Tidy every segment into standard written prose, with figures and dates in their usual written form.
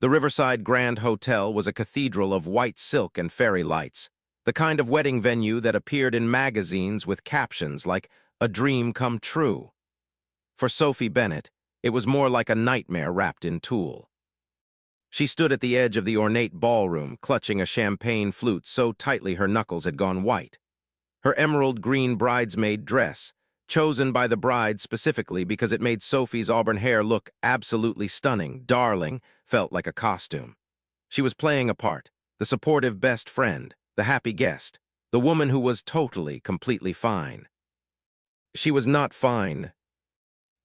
The Riverside Grand Hotel was a cathedral of white silk and fairy lights, the kind of wedding venue that appeared in magazines with captions like, "A dream come true." For Sophie Bennett, it was more like a nightmare wrapped in tulle. She stood at the edge of the ornate ballroom, clutching a champagne flute so tightly her knuckles had gone white. Her emerald green bridesmaid dress, chosen by the bride specifically because it made Sophie's auburn hair look absolutely stunning, darling, felt like a costume. She was playing a part, the supportive best friend, the happy guest, the woman who was totally, completely fine. She was not fine.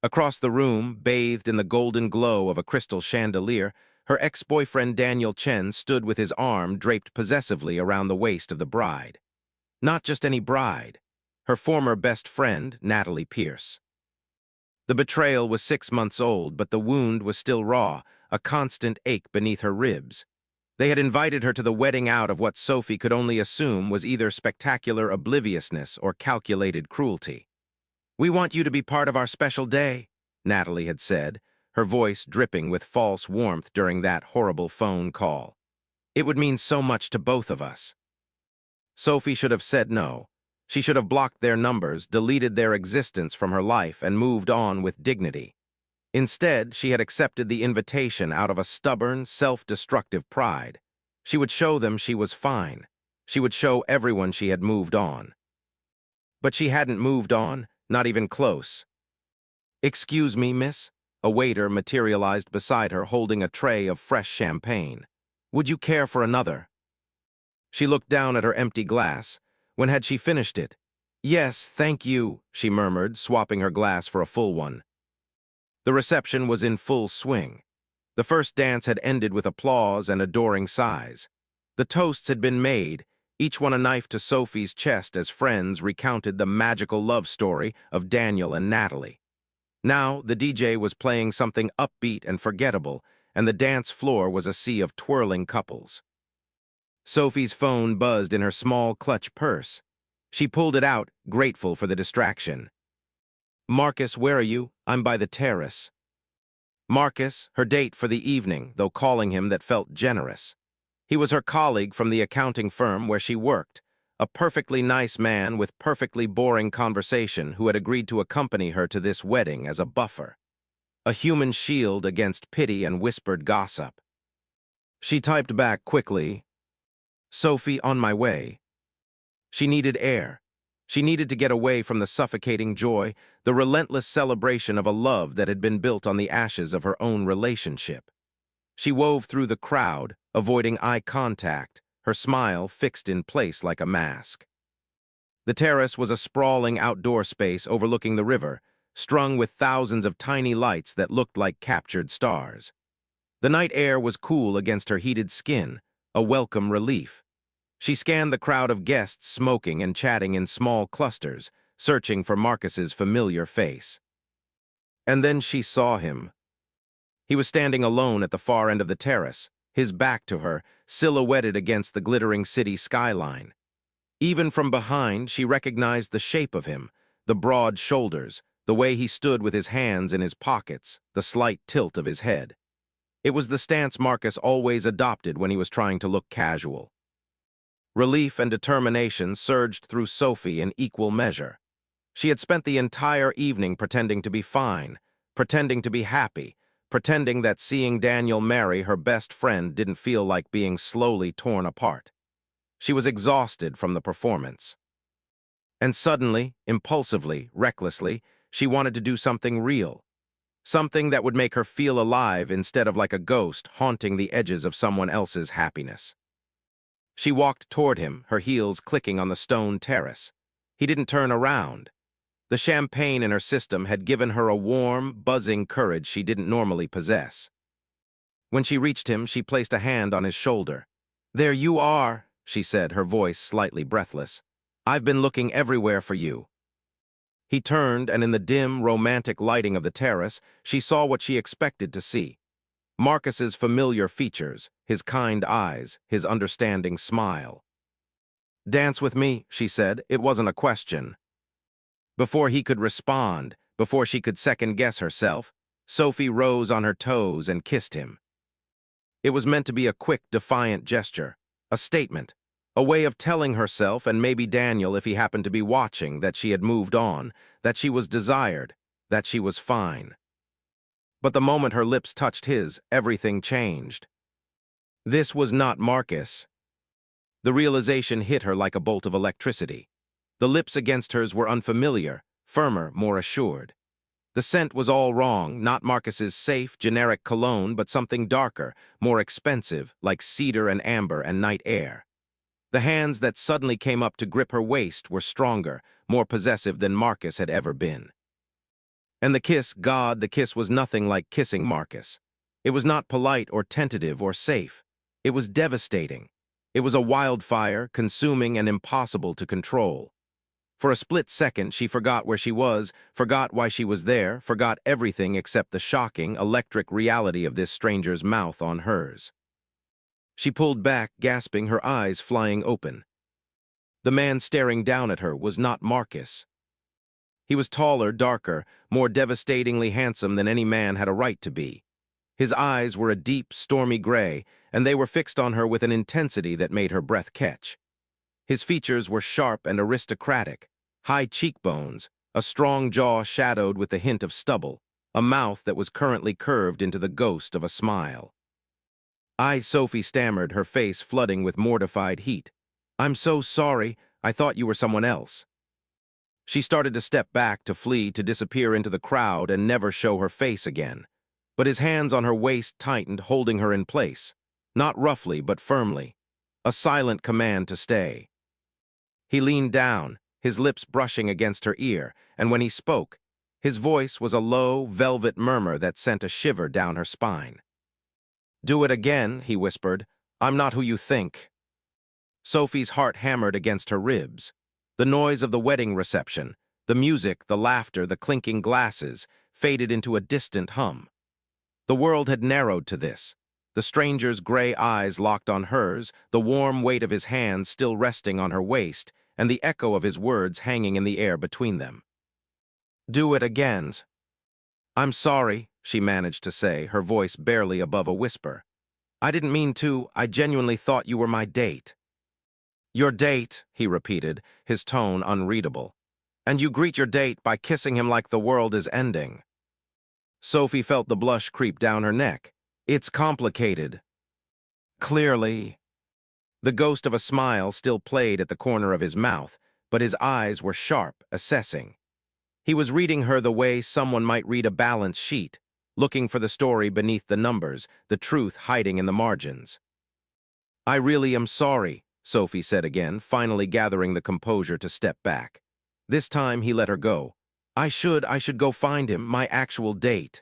Across the room, bathed in the golden glow of a crystal chandelier, her ex-boyfriend Daniel Chen stood with his arm draped possessively around the waist of the bride. Not just any bride, her former best friend, Natalie Pierce. The betrayal was 6 months old, but the wound was still raw, a constant ache beneath her ribs. They had invited her to the wedding out of what Sophie could only assume was either spectacular obliviousness or calculated cruelty. "We want you to be part of our special day," Natalie had said, her voice dripping with false warmth during that horrible phone call. "It would mean so much to both of us." Sophie should have said no. She should have blocked their numbers, deleted their existence from her life, and moved on with dignity. Instead, she had accepted the invitation out of a stubborn, self-destructive pride. She would show them she was fine. She would show everyone she had moved on. But she hadn't moved on, not even close. "Excuse me, miss?" A waiter materialized beside her, holding a tray of fresh champagne. "Would you care for another?" She looked down at her empty glass. When had she finished it? "Yes, thank you," she murmured, swapping her glass for a full one. The reception was in full swing. The first dance had ended with applause and adoring sighs. The toasts had been made, each one a knife to Sophie's chest as friends recounted the magical love story of Daniel and Natalie. Now, the DJ was playing something upbeat and forgettable, and the dance floor was a sea of twirling couples. Sophie's phone buzzed in her small clutch purse. She pulled it out, grateful for the distraction. "Marcus, where are you? I'm by the terrace." Marcus, her date for the evening, though calling him that felt generous. He was her colleague from the accounting firm where she worked, a perfectly nice man with perfectly boring conversation who had agreed to accompany her to this wedding as a buffer. A human shield against pity and whispered gossip. She typed back quickly, "Sophie, on my way." She needed air. She needed to get away from the suffocating joy, the relentless celebration of a love that had been built on the ashes of her own relationship. She wove through the crowd, avoiding eye contact, her smile fixed in place like a mask. The terrace was a sprawling outdoor space overlooking the river, strung with thousands of tiny lights that looked like captured stars. The night air was cool against her heated skin, a welcome relief. She scanned the crowd of guests smoking and chatting in small clusters, searching for Marcus's familiar face. And then she saw him. He was standing alone at the far end of the terrace, his back to her, silhouetted against the glittering city skyline. Even from behind, she recognized the shape of him, the broad shoulders, the way he stood with his hands in his pockets, the slight tilt of his head. It was the stance Marcus always adopted when he was trying to look casual. Relief and determination surged through Sophie in equal measure. She had spent the entire evening pretending to be fine, pretending to be happy, pretending that seeing Daniel marry her best friend didn't feel like being slowly torn apart. She was exhausted from the performance. And suddenly, impulsively, recklessly, she wanted to do something real. Something that would make her feel alive instead of like a ghost haunting the edges of someone else's happiness. She walked toward him, her heels clicking on the stone terrace. He didn't turn around. The champagne in her system had given her a warm, buzzing courage she didn't normally possess. When she reached him, she placed a hand on his shoulder. "There you are," she said, her voice slightly breathless. "I've been looking everywhere for you." He turned, and in the dim, romantic lighting of the terrace, she saw what she expected to see. Marcus's familiar features, his kind eyes, his understanding smile. "Dance with me," she said. It wasn't a question. Before he could respond, before she could second-guess herself, Sophie rose on her toes and kissed him. It was meant to be a quick, defiant gesture, a statement, a way of telling herself and maybe Daniel, if he happened to be watching, that she had moved on, that she was desired, that she was fine. But the moment her lips touched his, everything changed. This was not Marcus. The realization hit her like a bolt of electricity. The lips against hers were unfamiliar, firmer, more assured. The scent was all wrong, not Marcus's safe, generic cologne, but something darker, more expensive, like cedar and amber and night air. The hands that suddenly came up to grip her waist were stronger, more possessive than Marcus had ever been. And the kiss, God, the kiss was nothing like kissing Marcus. It was not polite or tentative or safe. It was devastating. It was a wildfire, consuming and impossible to control. For a split second, she forgot where she was, forgot why she was there, forgot everything except the shocking, electric reality of this stranger's mouth on hers. She pulled back, gasping, her eyes flying open. The man staring down at her was not Marcus. He was taller, darker, more devastatingly handsome than any man had a right to be. His eyes were a deep, stormy gray, and they were fixed on her with an intensity that made her breath catch. His features were sharp and aristocratic, high cheekbones, a strong jaw shadowed with a hint of stubble, a mouth that was currently curved into the ghost of a smile. Sophie stammered, her face flooding with mortified heat. "I'm so sorry. I thought you were someone else." She started to step back, to flee, to disappear into the crowd and never show her face again. But his hands on her waist tightened, holding her in place. Not roughly, but firmly. A silent command to stay. He leaned down, his lips brushing against her ear, and when he spoke, his voice was a low, velvet murmur that sent a shiver down her spine. "Do it again," he whispered. "I'm not who you think." Sophie's heart hammered against her ribs. The noise of the wedding reception, the music, the laughter, the clinking glasses, faded into a distant hum. The world had narrowed to this. The stranger's gray eyes locked on hers, the warm weight of his hands still resting on her waist, and the echo of his words hanging in the air between them. "Do it again." "I'm sorry," she managed to say, her voice barely above a whisper. "I didn't mean to. I genuinely thought you were my date." "Your date," he repeated, his tone unreadable. "And you greet your date by kissing him like the world is ending." Sophie felt the blush creep down her neck. "It's complicated." "Clearly." The ghost of a smile still played at the corner of his mouth, but his eyes were sharp, assessing. He was reading her the way someone might read a balance sheet, looking for the story beneath the numbers, the truth hiding in the margins. "I really am sorry," Sophie said again, finally gathering the composure to step back. This time he let her go. I should go find him, my actual date."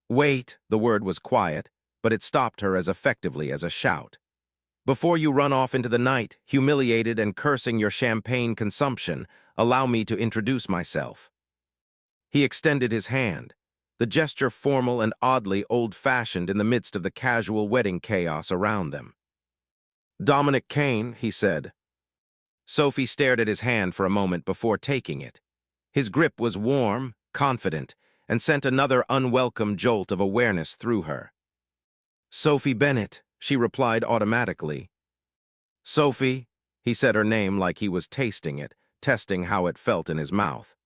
"Wait," the word was quiet, but it stopped her as effectively as a shout. "Before you run off into the night, humiliated and cursing your champagne consumption, allow me to introduce myself." He extended his hand, the gesture formal and oddly old-fashioned in the midst of the casual wedding chaos around them. "Dominic Kane," he said. Sophie stared at his hand for a moment before taking it. His grip was warm, confident, and sent another unwelcome jolt of awareness through her. "Sophie Bennett," she replied automatically. "Sophie," he said her name like he was tasting it, testing how it felt in his mouth.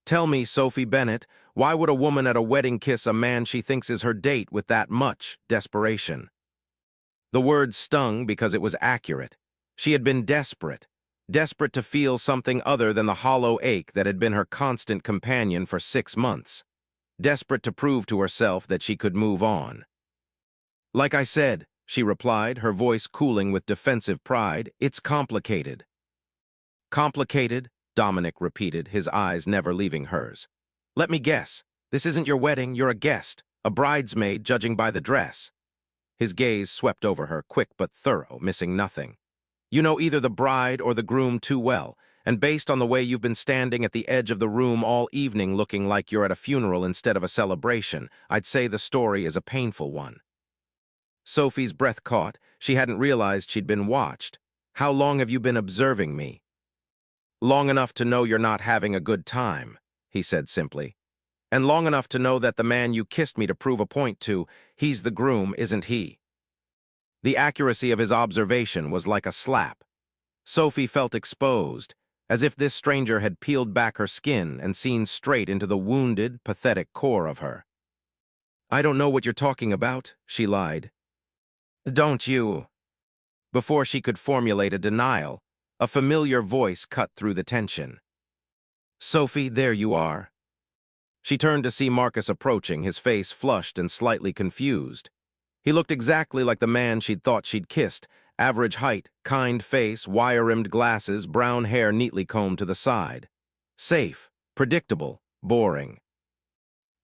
"Tell me, Sophie Bennett, why would a woman at a wedding kiss a man she thinks is her date with that much desperation?" The word stung because it was accurate. She had been desperate, desperate to feel something other than the hollow ache that had been her constant companion for 6 months, desperate to prove to herself that she could move on. "Like I said," she replied, her voice cooling with defensive pride, "it's complicated." "Complicated?" Dominic repeated, his eyes never leaving hers. "Let me guess. This isn't your wedding, you're a guest, a bridesmaid judging by the dress." His gaze swept over her, quick but thorough, missing nothing. "You know either the bride or the groom too well, and based on the way you've been standing at the edge of the room all evening looking like you're at a funeral instead of a celebration, I'd say the story is a painful one." Sophie's breath caught. She hadn't realized she'd been watched. "How long have you been observing me?" "Long enough to know you're not having a good time," he said simply. "And long enough to know that the man you kissed me to prove a point to, he's the groom, isn't he?" The accuracy of his observation was like a slap. Sophie felt exposed, as if this stranger had peeled back her skin and seen straight into the wounded, pathetic core of her. "I don't know what you're talking about," she lied. "Don't you?" Before she could formulate a denial, a familiar voice cut through the tension. "Sophie, there you are." She turned to see Marcus approaching, his face flushed and slightly confused. He looked exactly like the man she'd thought she'd kissed: average height, kind face, wire-rimmed glasses, brown hair neatly combed to the side. Safe, predictable, boring.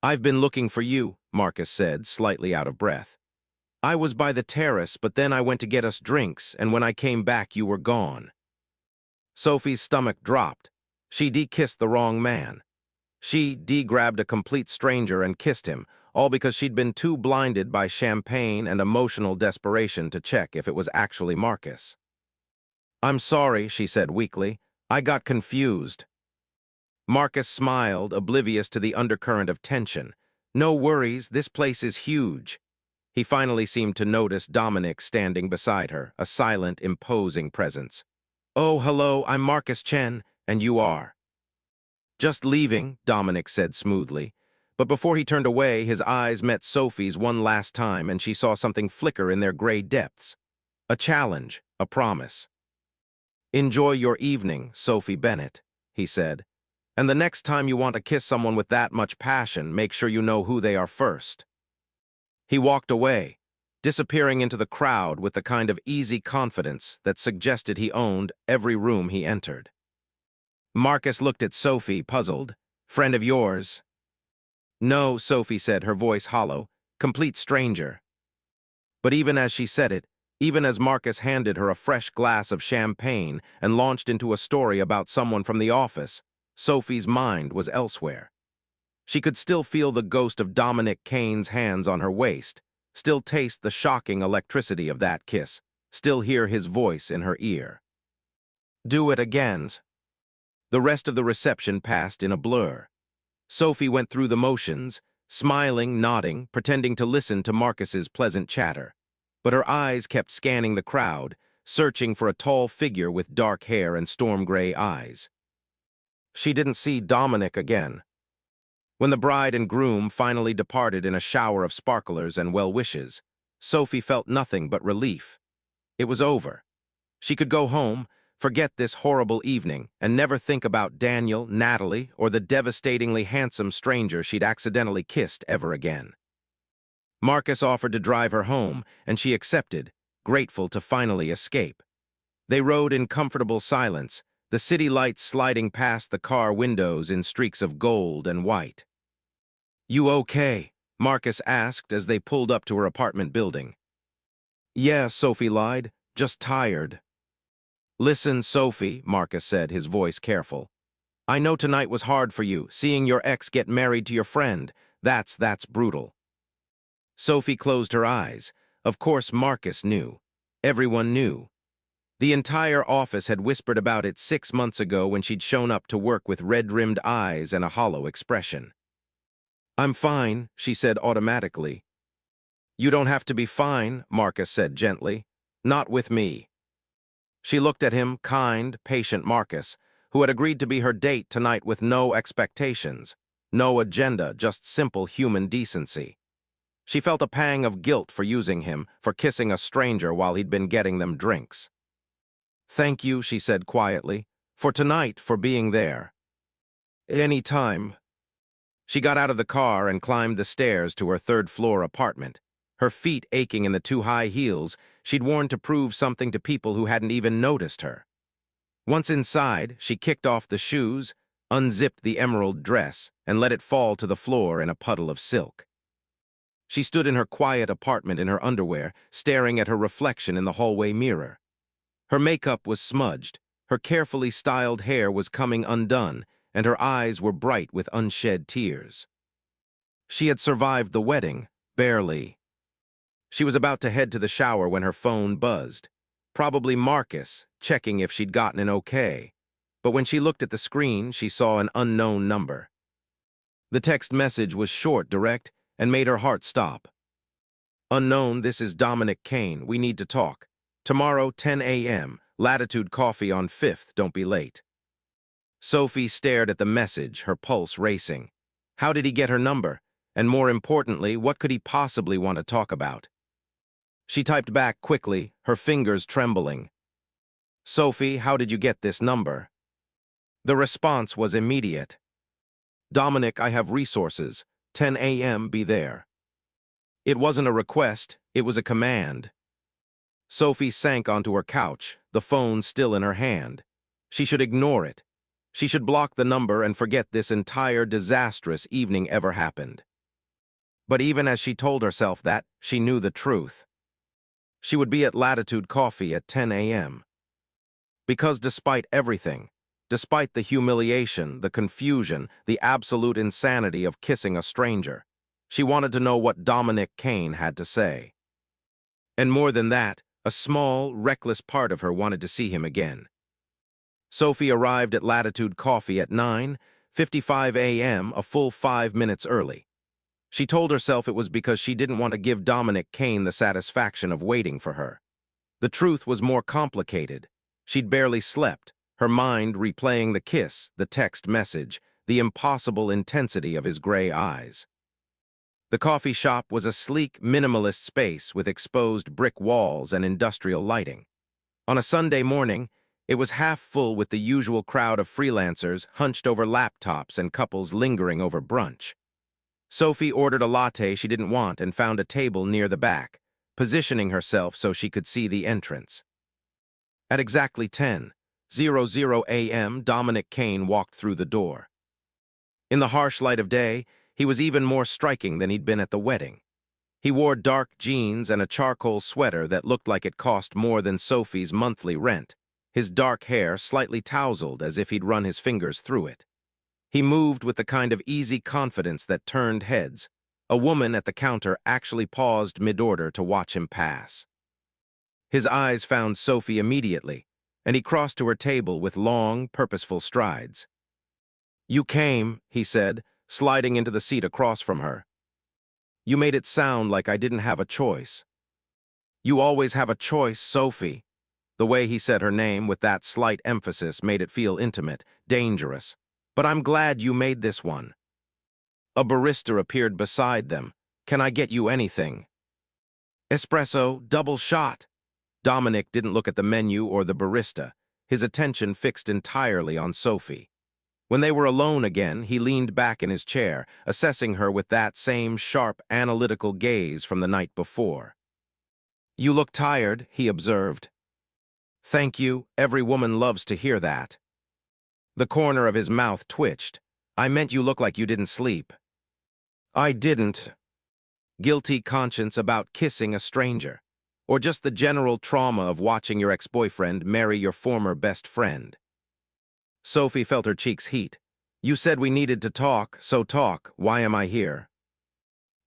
"I've been looking for you," Marcus said, slightly out of breath. "I was by the terrace, but then I went to get us drinks, and when I came back you were gone." Sophie's stomach dropped. She de-kissed the wrong man. She de-grabbed a complete stranger and kissed him, all because she'd been too blinded by champagne and emotional desperation to check if it was actually Marcus. "I'm sorry," she said weakly. "I got confused." Marcus smiled, oblivious to the undercurrent of tension. "No worries, this place is huge." He finally seemed to notice Dominic standing beside her, a silent, imposing presence. "Oh, hello, I'm Marcus Chen, and you are?" "Just leaving," Dominic said smoothly. But before he turned away, his eyes met Sophie's one last time, and she saw something flicker in their gray depths. A challenge, a promise. "Enjoy your evening, Sophie Bennett," he said. "And the next time you want to kiss someone with that much passion, make sure you know who they are first." He walked away, disappearing into the crowd with the kind of easy confidence that suggested he owned every room he entered. Marcus looked at Sophie, puzzled. "Friend of yours?" "No," Sophie said, her voice hollow. "Complete stranger." But even as she said it, even as Marcus handed her a fresh glass of champagne and launched into a story about someone from the office, Sophie's mind was elsewhere. She could still feel the ghost of Dominic Kane's hands on her waist, still taste the shocking electricity of that kiss, still hear his voice in her ear. "Do it again." The rest of the reception passed in a blur. Sophie went through the motions, smiling, nodding, pretending to listen to Marcus's pleasant chatter. But her eyes kept scanning the crowd, searching for a tall figure with dark hair and storm-gray eyes. She didn't see Dominic again. When the bride and groom finally departed in a shower of sparklers and well-wishes, Sophie felt nothing but relief. It was over. She could go home, forget this horrible evening, and never think about Daniel, Natalie, or the devastatingly handsome stranger she'd accidentally kissed ever again. Marcus offered to drive her home, and she accepted, grateful to finally escape. They rode in comfortable silence, the city lights sliding past the car windows in streaks of gold and white. "You okay?" Marcus asked as they pulled up to her apartment building. "Yeah," Sophie lied, "just tired." "Listen, Sophie," Marcus said, his voice careful. "I know tonight was hard for you, seeing your ex get married to your friend. That's brutal." Sophie closed her eyes. Of course Marcus knew. Everyone knew. The entire office had whispered about it 6 months ago when she'd shown up to work with red-rimmed eyes and a hollow expression. "I'm fine," she said automatically. "You don't have to be fine," Marcus said gently. "Not with me." She looked at him, kind, patient Marcus, who had agreed to be her date tonight with no expectations, no agenda, just simple human decency. She felt a pang of guilt for using him, for kissing a stranger while he'd been getting them drinks. "Thank you," she said quietly, "for tonight, for being there." "Any time." She got out of the car and climbed the stairs to her third-floor apartment, her feet aching in the two high heels she'd worn to prove something to people who hadn't even noticed her. Once inside, she kicked off the shoes, unzipped the emerald dress, and let it fall to the floor in a puddle of silk. She stood in her quiet apartment in her underwear, staring at her reflection in the hallway mirror. Her makeup was smudged, her carefully styled hair was coming undone, and her eyes were bright with unshed tears. She had survived the wedding, barely. She was about to head to the shower when her phone buzzed. Probably Marcus, checking if she'd gotten an okay. But when she looked at the screen, she saw an unknown number. The text message was short, direct, and made her heart stop. Unknown, this is Dominic Kane. We need to talk. Tomorrow, 10 a.m. Latitude Coffee on 5th. Don't be late. Sophie stared at the message, her pulse racing. How did he get her number? And more importantly, what could he possibly want to talk about? She typed back quickly, her fingers trembling. Sophie, how did you get this number? The response was immediate. Dominic, I have resources. 10 a.m. Be there. It wasn't a request, it was a command. Sophie sank onto her couch, the phone still in her hand. She should ignore it. She should block the number and forget this entire disastrous evening ever happened. But even as she told herself that, she knew the truth. She would be at Latitude Coffee at 10 a.m. Because despite everything, despite the humiliation, the confusion, the absolute insanity of kissing a stranger, she wanted to know what Dominic Kane had to say. And more than that, a small, reckless part of her wanted to see him again. Sophie arrived at Latitude Coffee at 9:55 a.m., a full 5 minutes early. She told herself it was because she didn't want to give Dominic Kane the satisfaction of waiting for her. The truth was more complicated. She'd barely slept, her mind replaying the kiss, the text message, the impossible intensity of his gray eyes. The coffee shop was a sleek, minimalist space with exposed brick walls and industrial lighting. On a Sunday morning, it was half full with the usual crowd of freelancers hunched over laptops and couples lingering over brunch. Sophie ordered a latte she didn't want and found a table near the back, positioning herself so she could see the entrance. At exactly 10:00 a.m., Dominic Kane walked through the door. In the harsh light of day, he was even more striking than he'd been at the wedding. He wore dark jeans and a charcoal sweater that looked like it cost more than Sophie's monthly rent, his dark hair slightly tousled as if he'd run his fingers through it. He moved with the kind of easy confidence that turned heads. A woman at the counter actually paused mid-order to watch him pass. His eyes found Sophie immediately, and he crossed to her table with long, purposeful strides. "You came," he said, sliding into the seat across from her. "You made it sound like I didn't have a choice." "You always have a choice, Sophie." The way he said her name with that slight emphasis made it feel intimate, dangerous. "But I'm glad you made this one." A barista appeared beside them. "Can I get you anything?" "Espresso, double shot." Dominic didn't look at the menu or the barista, his attention fixed entirely on Sophie. When they were alone again, he leaned back in his chair, assessing her with that same sharp, analytical gaze from the night before. "You look tired," he observed. "Thank you, every woman loves to hear that." The corner of his mouth twitched. "I meant you look like you didn't sleep." "I didn't." Guilty conscience about kissing a stranger, or just the general trauma of watching your ex-boyfriend marry your former best friend. Sophie felt her cheeks heat. "You said we needed to talk, so talk. Why am I here?"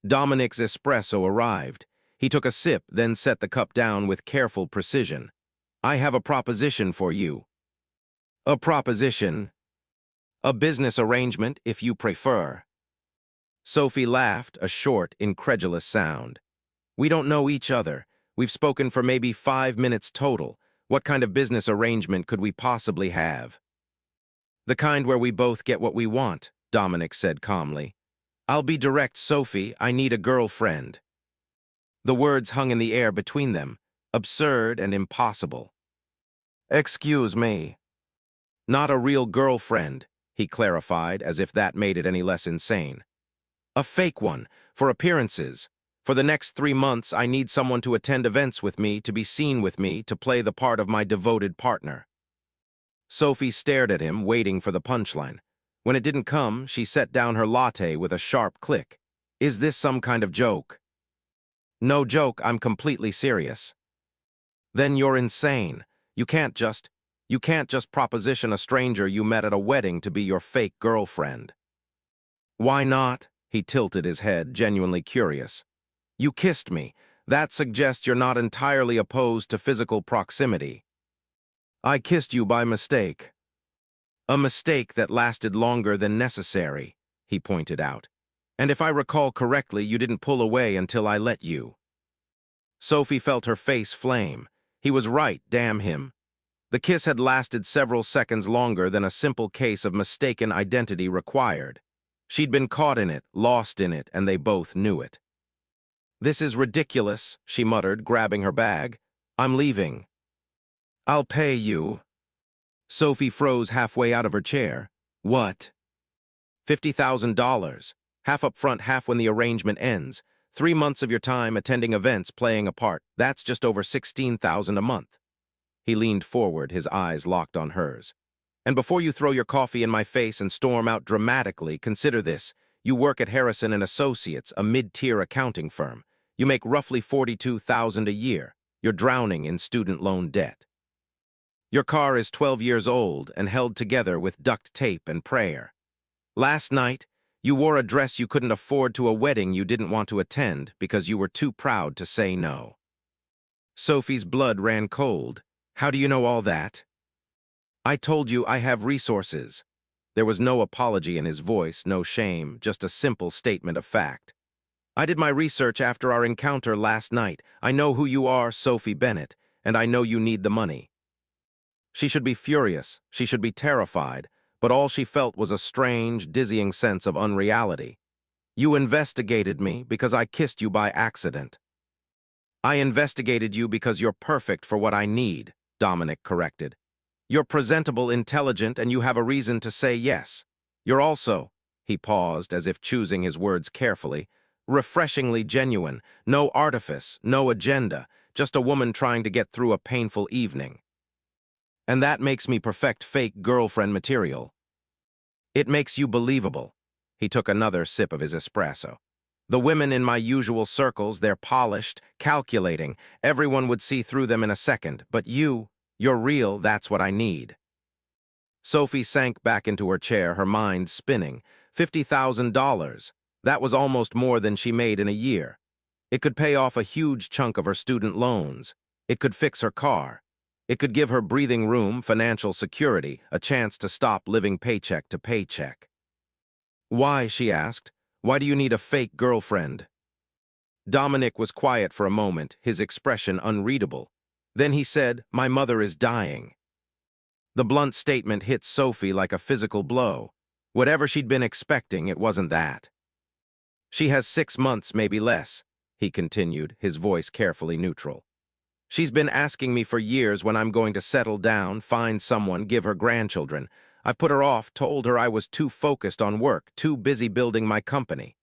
Dominic's espresso arrived. He took a sip, then set the cup down with careful precision. "I have a proposition for you." "A proposition?" "A business arrangement, if you prefer." Sophie laughed, a short, incredulous sound. "We don't know each other. We've spoken for maybe 5 minutes total. What kind of business arrangement could we possibly have?" "The kind where we both get what we want," Dominic said calmly. "I'll be direct, Sophie. I need a girlfriend." The words hung in the air between them, absurd and impossible. "Excuse me." "Not a real girlfriend," he clarified, as if that made it any less insane. "A fake one, for appearances. For the next 3 months, I need someone to attend events with me, to be seen with me, to play the part of my devoted partner." Sophie stared at him, waiting for the punchline. When it didn't come, she set down her latte with a sharp click. "Is this some kind of joke?" "No joke, I'm completely serious." "Then you're insane. You can't just proposition a stranger you met at a wedding to be your fake girlfriend." "Why not?" He tilted his head, genuinely curious. "You kissed me. That suggests you're not entirely opposed to physical proximity." "I kissed you by mistake." "A mistake that lasted longer than necessary," he pointed out. "And if I recall correctly, you didn't pull away until I let you." Sophie felt her face flame. He was right, damn him. The kiss had lasted several seconds longer than a simple case of mistaken identity required. She'd been caught in it, lost in it, and they both knew it. "This is ridiculous," she muttered, grabbing her bag. "I'm leaving." "I'll pay you." Sophie froze halfway out of her chair. "What?" $50,000. Half up front, half when the arrangement ends. 3 months of your time attending events, playing a part. That's just over $16,000 a month. He leaned forward, his eyes locked on hers. "And before you throw your coffee in my face and storm out dramatically, consider this. You work at Harrison and Associates, a mid-tier accounting firm. You make roughly $42,000 a year. You're drowning in student loan debt. Your car is 12 years old and held together with duct tape and prayer. Last night, you wore a dress you couldn't afford to a wedding you didn't want to attend because you were too proud to say no." Sophie's blood ran cold. "How do you know all that?" "I told you I have resources." There was no apology in his voice, no shame, just a simple statement of fact. "I did my research after our encounter last night. I know who you are, Sophie Bennett, and I know you need the money." She should be furious, she should be terrified, but all she felt was a strange, dizzying sense of unreality. "You investigated me because I kissed you by accident." "I investigated you because you're perfect for what I need," Dominic corrected. "You're presentable, intelligent, and you have a reason to say yes. You're also," he paused as if choosing his words carefully, "refreshingly genuine, no artifice, no agenda, just a woman trying to get through a painful evening. And that makes me perfect fake girlfriend material. It makes you believable." He took another sip of his espresso. "The women in my usual circles, they're polished, calculating. Everyone would see through them in a second. But you're real, that's what I need." Sophie sank back into her chair, her mind spinning. $50,000. That was almost more than she made in a year. It could pay off a huge chunk of her student loans. It could fix her car. It could give her breathing room, financial security, a chance to stop living paycheck to paycheck. "Why?" she asked. "Why do you need a fake girlfriend?" Dominic was quiet for a moment, his expression unreadable. Then he said, "My mother is dying." The blunt statement hit Sophie like a physical blow. Whatever she'd been expecting, it wasn't that. "She has 6 months, maybe less," he continued, his voice carefully neutral. "She's been asking me for years when I'm going to settle down, find someone, give her grandchildren. I've put her off, told her I was too focused on work, too busy building my company.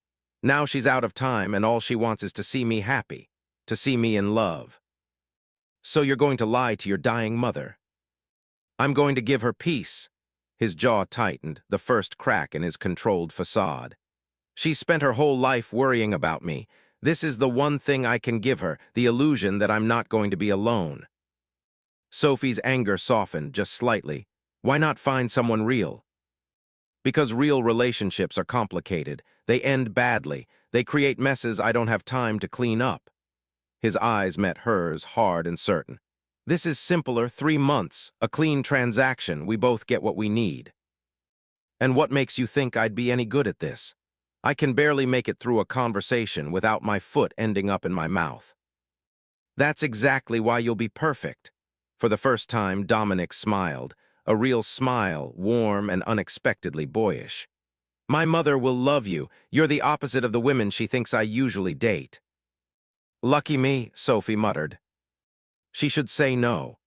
Now she's out of time and all she wants is to see me happy, to see me in love." "So you're going to lie to your dying mother?" "I'm going to give her peace." His jaw tightened, the first crack in his controlled facade. "She's spent her whole life worrying about me. This is the one thing I can give her, the illusion that I'm not going to be alone." Sophie's anger softened just slightly. "Why not find someone real?" "Because real relationships are complicated. They end badly. They create messes I don't have time to clean up." His eyes met hers, hard and certain. "This is simpler, 3 months, a clean transaction, we both get what we need." "And what makes you think I'd be any good at this? I can barely make it through a conversation without my foot ending up in my mouth." "That's exactly why you'll be perfect." For the first time, Dominic smiled, a real smile, warm and unexpectedly boyish. "My mother will love you. You're the opposite of the women she thinks I usually date." "Lucky me," Sophie muttered. She should say no.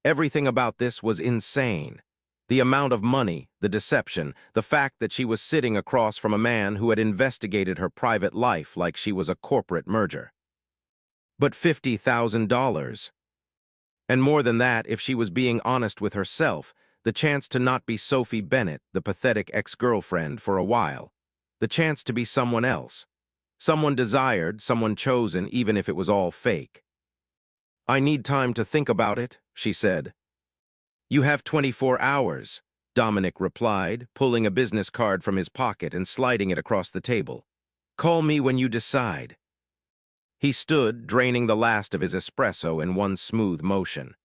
Everything about this was insane. The amount of money, the deception, the fact that she was sitting across from a man who had investigated her private life like she was a corporate merger. But $50,000. And more than that, if she was being honest with herself, the chance to not be Sophie Bennett, the pathetic ex-girlfriend, for a while. The chance to be someone else. Someone desired, someone chosen, even if it was all fake. "I need time to think about it," she said. "You have 24 hours, Dominic replied, pulling a business card from his pocket and sliding it across the table. "Call me when you decide." He stood, draining the last of his espresso in one smooth motion.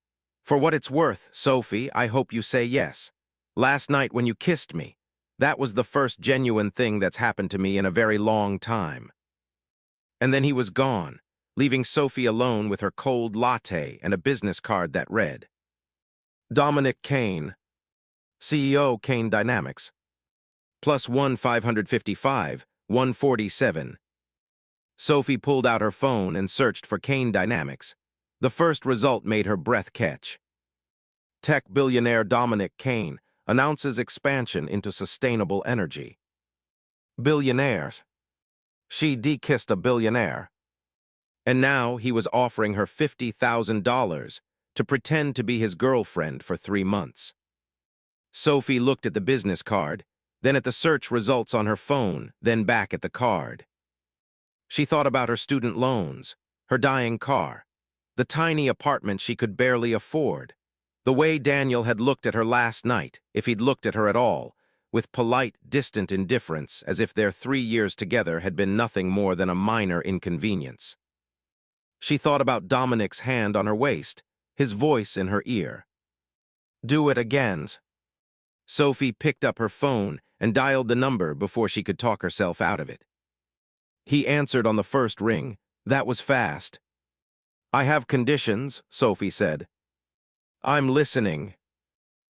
"For what it's worth, Sophie, I hope you say yes. Last night when you kissed me, that was the first genuine thing that's happened to me in a very long time." And then he was gone, leaving Sophie alone with her cold latte and a business card that read, Dominic Kane, CEO Kane Dynamics, +1 555, 147. Sophie pulled out her phone and searched for Kane Dynamics. The first result made her breath catch. Tech billionaire Dominic Kane announces expansion into sustainable energy. Billionaires. She de-kissed a billionaire. And now he was offering her $50,000 to pretend to be his girlfriend for 3 months. Sophie looked at the business card, then at the search results on her phone, then back at the card. She thought about her student loans, her dying car, the tiny apartment she could barely afford, the way Daniel had looked at her last night, if he'd looked at her at all, with polite, distant indifference, as if their 3 years together had been nothing more than a minor inconvenience. She thought about Dominic's hand on her waist, his voice in her ear. Do it again. Sophie picked up her phone and dialed the number before she could talk herself out of it. He answered on the first ring. That was fast. I have conditions, Sophie said. I'm listening.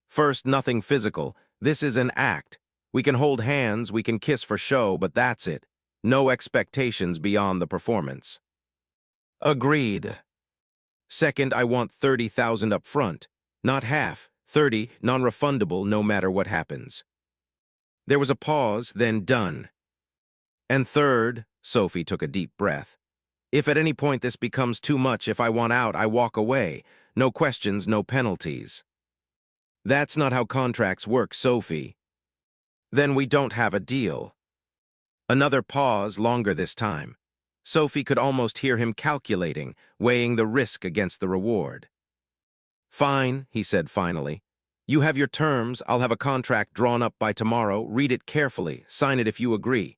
First, nothing physical. This is an act. We can hold hands, we can kiss for show, but that's it. No expectations beyond the performance. Agreed. Second, I want $30,000 up front, not half. 30, non-refundable no matter what happens. There was a pause, then done. And third, Sophie took a deep breath. If at any point this becomes too much, if I want out, I walk away. No questions, no penalties. That's not how contracts work, Sophie. Then we don't have a deal. Another pause, longer this time. Sophie could almost hear him calculating, weighing the risk against the reward. Fine, he said finally. You have your terms, I'll have a contract drawn up by tomorrow, read it carefully, sign it if you agree.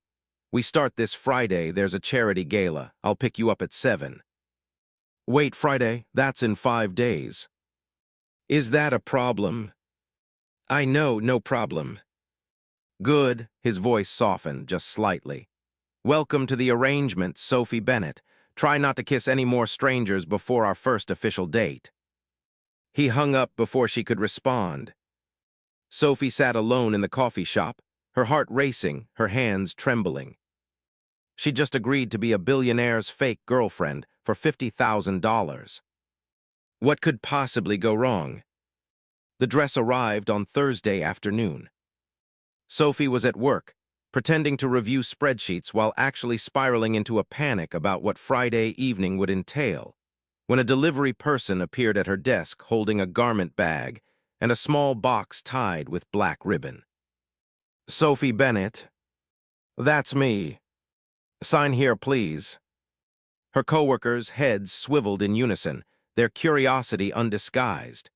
We start this Friday, there's a charity gala, I'll pick you up at 7. Wait, Friday, that's in 5 days. Is that a problem? I know, no problem. Good, his voice softened just slightly. Welcome to the arrangement, Sophie Bennett. Try not to kiss any more strangers before our first official date. He hung up before she could respond. Sophie sat alone in the coffee shop, her heart racing, her hands trembling. She just agreed to be a billionaire's fake girlfriend for $50,000. What could possibly go wrong? The dress arrived on Thursday afternoon. Sophie was at work, pretending to review spreadsheets while actually spiraling into a panic about what Friday evening would entail, when a delivery person appeared at her desk holding a garment bag and a small box tied with black ribbon. Sophie Bennett. That's me. Sign here, please. Her coworkers' heads swiveled in unison, their curiosity undisguised.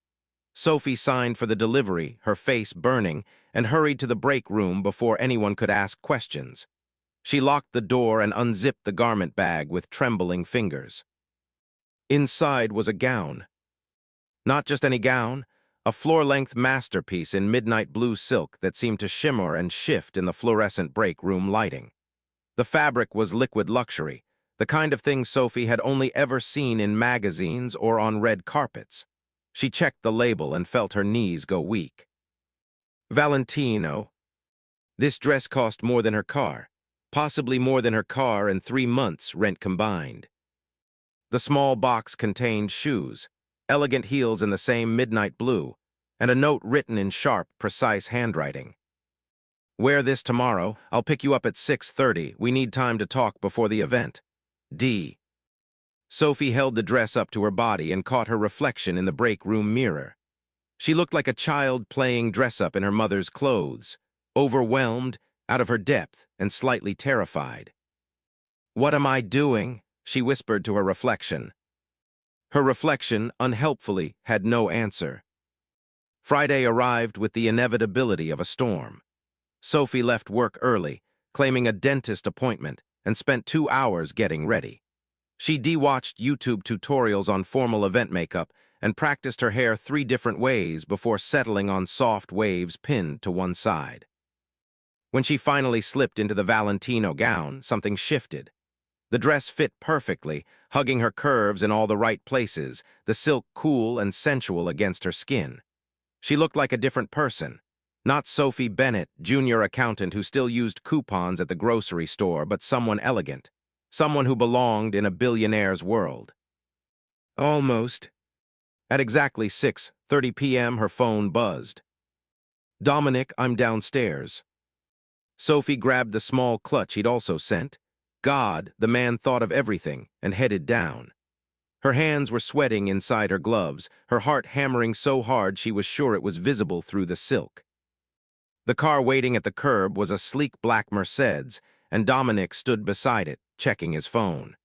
Sophie signed for the delivery, her face burning, and hurried to the break room before anyone could ask questions. She locked the door and unzipped the garment bag with trembling fingers. Inside was a gown. Not just any gown, a floor-length masterpiece in midnight blue silk that seemed to shimmer and shift in the fluorescent break room lighting. The fabric was liquid luxury, the kind of thing Sophie had only ever seen in magazines or on red carpets. She checked the label and felt her knees go weak. Valentino. This dress cost more than her car, possibly more than her car and 3 months' rent combined. The small box contained shoes, elegant heels in the same midnight blue, and a note written in sharp, precise handwriting. Wear this tomorrow. I'll pick you up at 6:30. We need time to talk before the event. D. Sophie held the dress up to her body and caught her reflection in the break room mirror. She looked like a child playing dress-up in her mother's clothes, overwhelmed, out of her depth, and slightly terrified. What am I doing? She whispered to her reflection. Her reflection, unhelpfully, had no answer. Friday arrived with the inevitability of a storm. Sophie left work early, claiming a dentist appointment, and spent 2 hours getting ready. She de-watched YouTube tutorials on formal event makeup and practiced her hair 3 different ways before settling on soft waves pinned to one side. When she finally slipped into the Valentino gown, something shifted. The dress fit perfectly, hugging her curves in all the right places, the silk cool and sensual against her skin. She looked like a different person. Not Sophie Bennett, junior accountant who still used coupons at the grocery store, but someone elegant. Someone who belonged in a billionaire's world. Almost. At exactly 6:30 p.m., her phone buzzed. Dominic, I'm downstairs. Sophie grabbed the small clutch he'd also sent. God, the man thought of everything, and headed down. Her hands were sweating inside her gloves, her heart hammering so hard she was sure it was visible through the silk. The car waiting at the curb was a sleek black Mercedes, and Dominic stood beside it, checking his phone.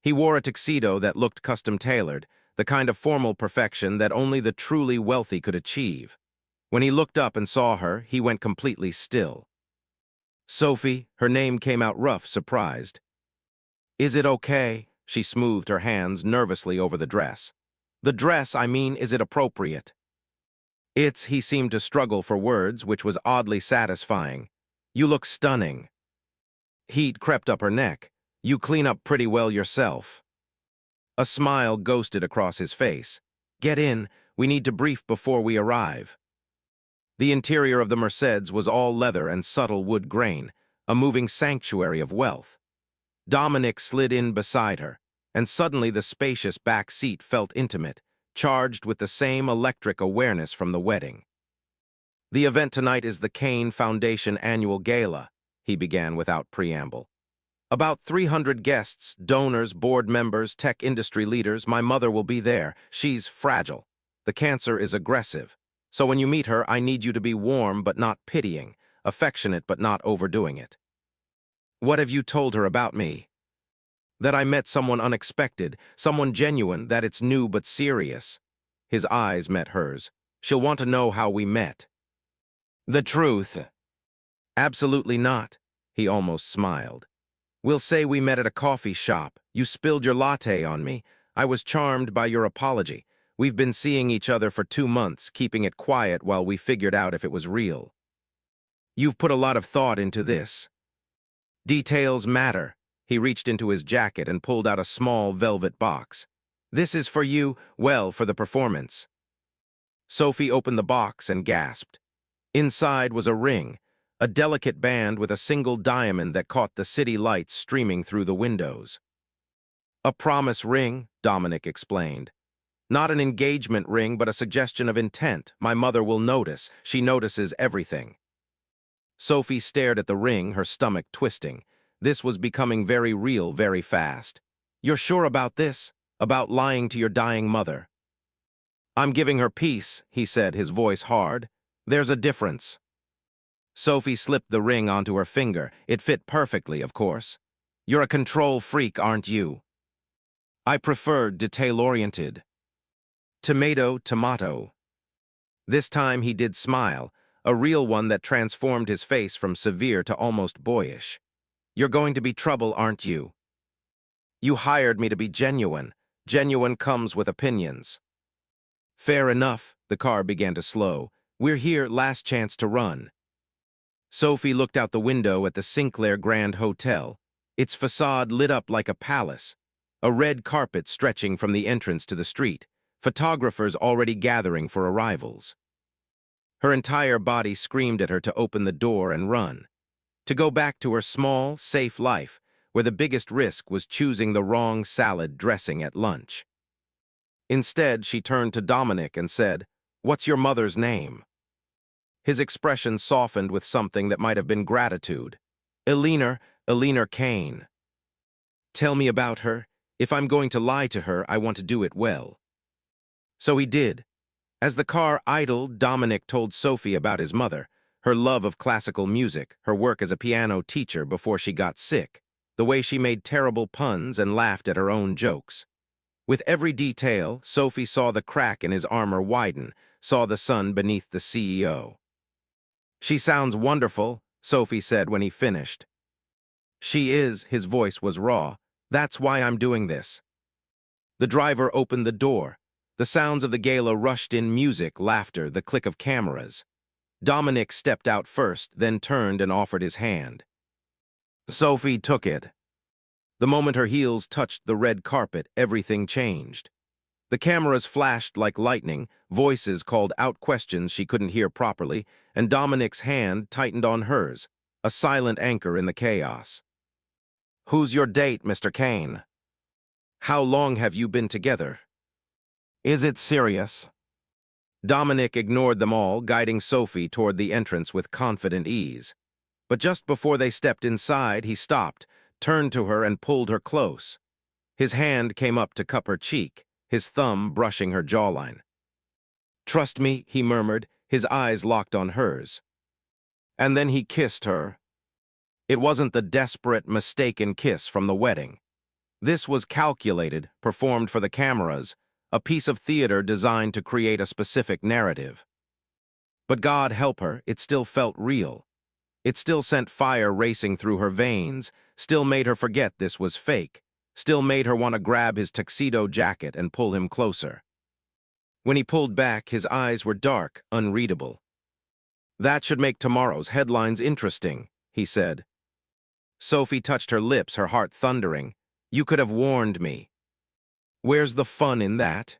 He wore a tuxedo that looked custom-tailored, the kind of formal perfection that only the truly wealthy could achieve. When he looked up and saw her, he went completely still. Sophie, her name came out rough, surprised. Is it okay? She smoothed her hands nervously over the dress. The dress, I mean, is it appropriate? He seemed to struggle for words, which was oddly satisfying. You look stunning. Heat crept up her neck. You clean up pretty well yourself. A smile ghosted across his face. Get in, we need to brief before we arrive. The interior of the Mercedes was all leather and subtle wood grain, a moving sanctuary of wealth. Dominic slid in beside her, and suddenly the spacious back seat felt intimate, charged with the same electric awareness from the wedding. The event tonight is the Kane Foundation Annual Gala, he began without preamble. About 300 guests, donors, board members, tech industry leaders. My mother will be there. She's fragile. The cancer is aggressive. So when you meet her, I need you to be warm but not pitying, affectionate but not overdoing it. What have you told her about me? That I met someone unexpected, someone genuine, that it's new but serious. His eyes met hers. She'll want to know how we met. The truth. Absolutely not. He almost smiled. We'll say we met at a coffee shop. You spilled your latte on me. I was charmed by your apology. We've been seeing each other for 2 months, keeping it quiet while we figured out if it was real. You've put a lot of thought into this. Details matter. He reached into his jacket and pulled out a small velvet box. This is for you, well, for the performance. Sophie opened the box and gasped. Inside was a ring, a delicate band with a single diamond that caught the city lights streaming through the windows. A promise ring, Dominic explained. Not an engagement ring, but a suggestion of intent. My mother will notice. She notices everything. Sophie stared at the ring, her stomach twisting. This was becoming very real very fast. You're sure about this? About lying to your dying mother? I'm giving her peace, he said, his voice hard. There's a difference. Sophie slipped the ring onto her finger. It fit perfectly, of course. You're a control freak, aren't you? I prefer detail-oriented. Tomato. This time he did smile, a real one that transformed his face from severe to almost boyish. You're going to be trouble, aren't you? You hired me to be genuine. Genuine comes with opinions. Fair enough, the car began to slow. We're here, last chance to run. Sophie looked out the window at the Sinclair Grand Hotel, its facade lit up like a palace, a red carpet stretching from the entrance to the street, photographers already gathering for arrivals. Her entire body screamed at her to open the door and run, to go back to her small, safe life, where the biggest risk was choosing the wrong salad dressing at lunch. Instead, she turned to Dominic and said, "What's your mother's name?" His expression softened with something that might have been gratitude. Eleanor Kane. Tell me about her. If I'm going to lie to her, I want to do it well. So he did. As the car idled, Dominic told Sophie about his mother, her love of classical music, her work as a piano teacher before she got sick, the way she made terrible puns and laughed at her own jokes. With every detail, Sophie saw the crack in his armor widen, saw the sun beneath the CEO. She sounds wonderful, Sophie said when he finished. She is, his voice was raw. That's why I'm doing this. The driver opened the door. The sounds of the gala rushed in, music, laughter, the click of cameras. Dominic stepped out first, then turned and offered his hand. Sophie took it. The moment her heels touched the red carpet, everything changed. The cameras flashed like lightning, voices called out questions she couldn't hear properly, and Dominic's hand tightened on hers, a silent anchor in the chaos. "Who's your date, Mr. Kane? How long have you been together? Is it serious?" Dominic ignored them all, guiding Sophie toward the entrance with confident ease. But just before they stepped inside, he stopped, turned to her and pulled her close. His hand came up to cup her cheek, his thumb brushing her jawline. "Trust me," he murmured, his eyes locked on hers. And then he kissed her. It wasn't the desperate, mistaken kiss from the wedding. This was calculated, performed for the cameras, a piece of theater designed to create a specific narrative. But God help her, it still felt real. It still sent fire racing through her veins, still made her forget this was fake, still made her want to grab his tuxedo jacket and pull him closer. When he pulled back, his eyes were dark, unreadable. "That should make tomorrow's headlines interesting," he said. Sophie touched her lips, her heart thundering. "You could have warned me." "Where's the fun in that?"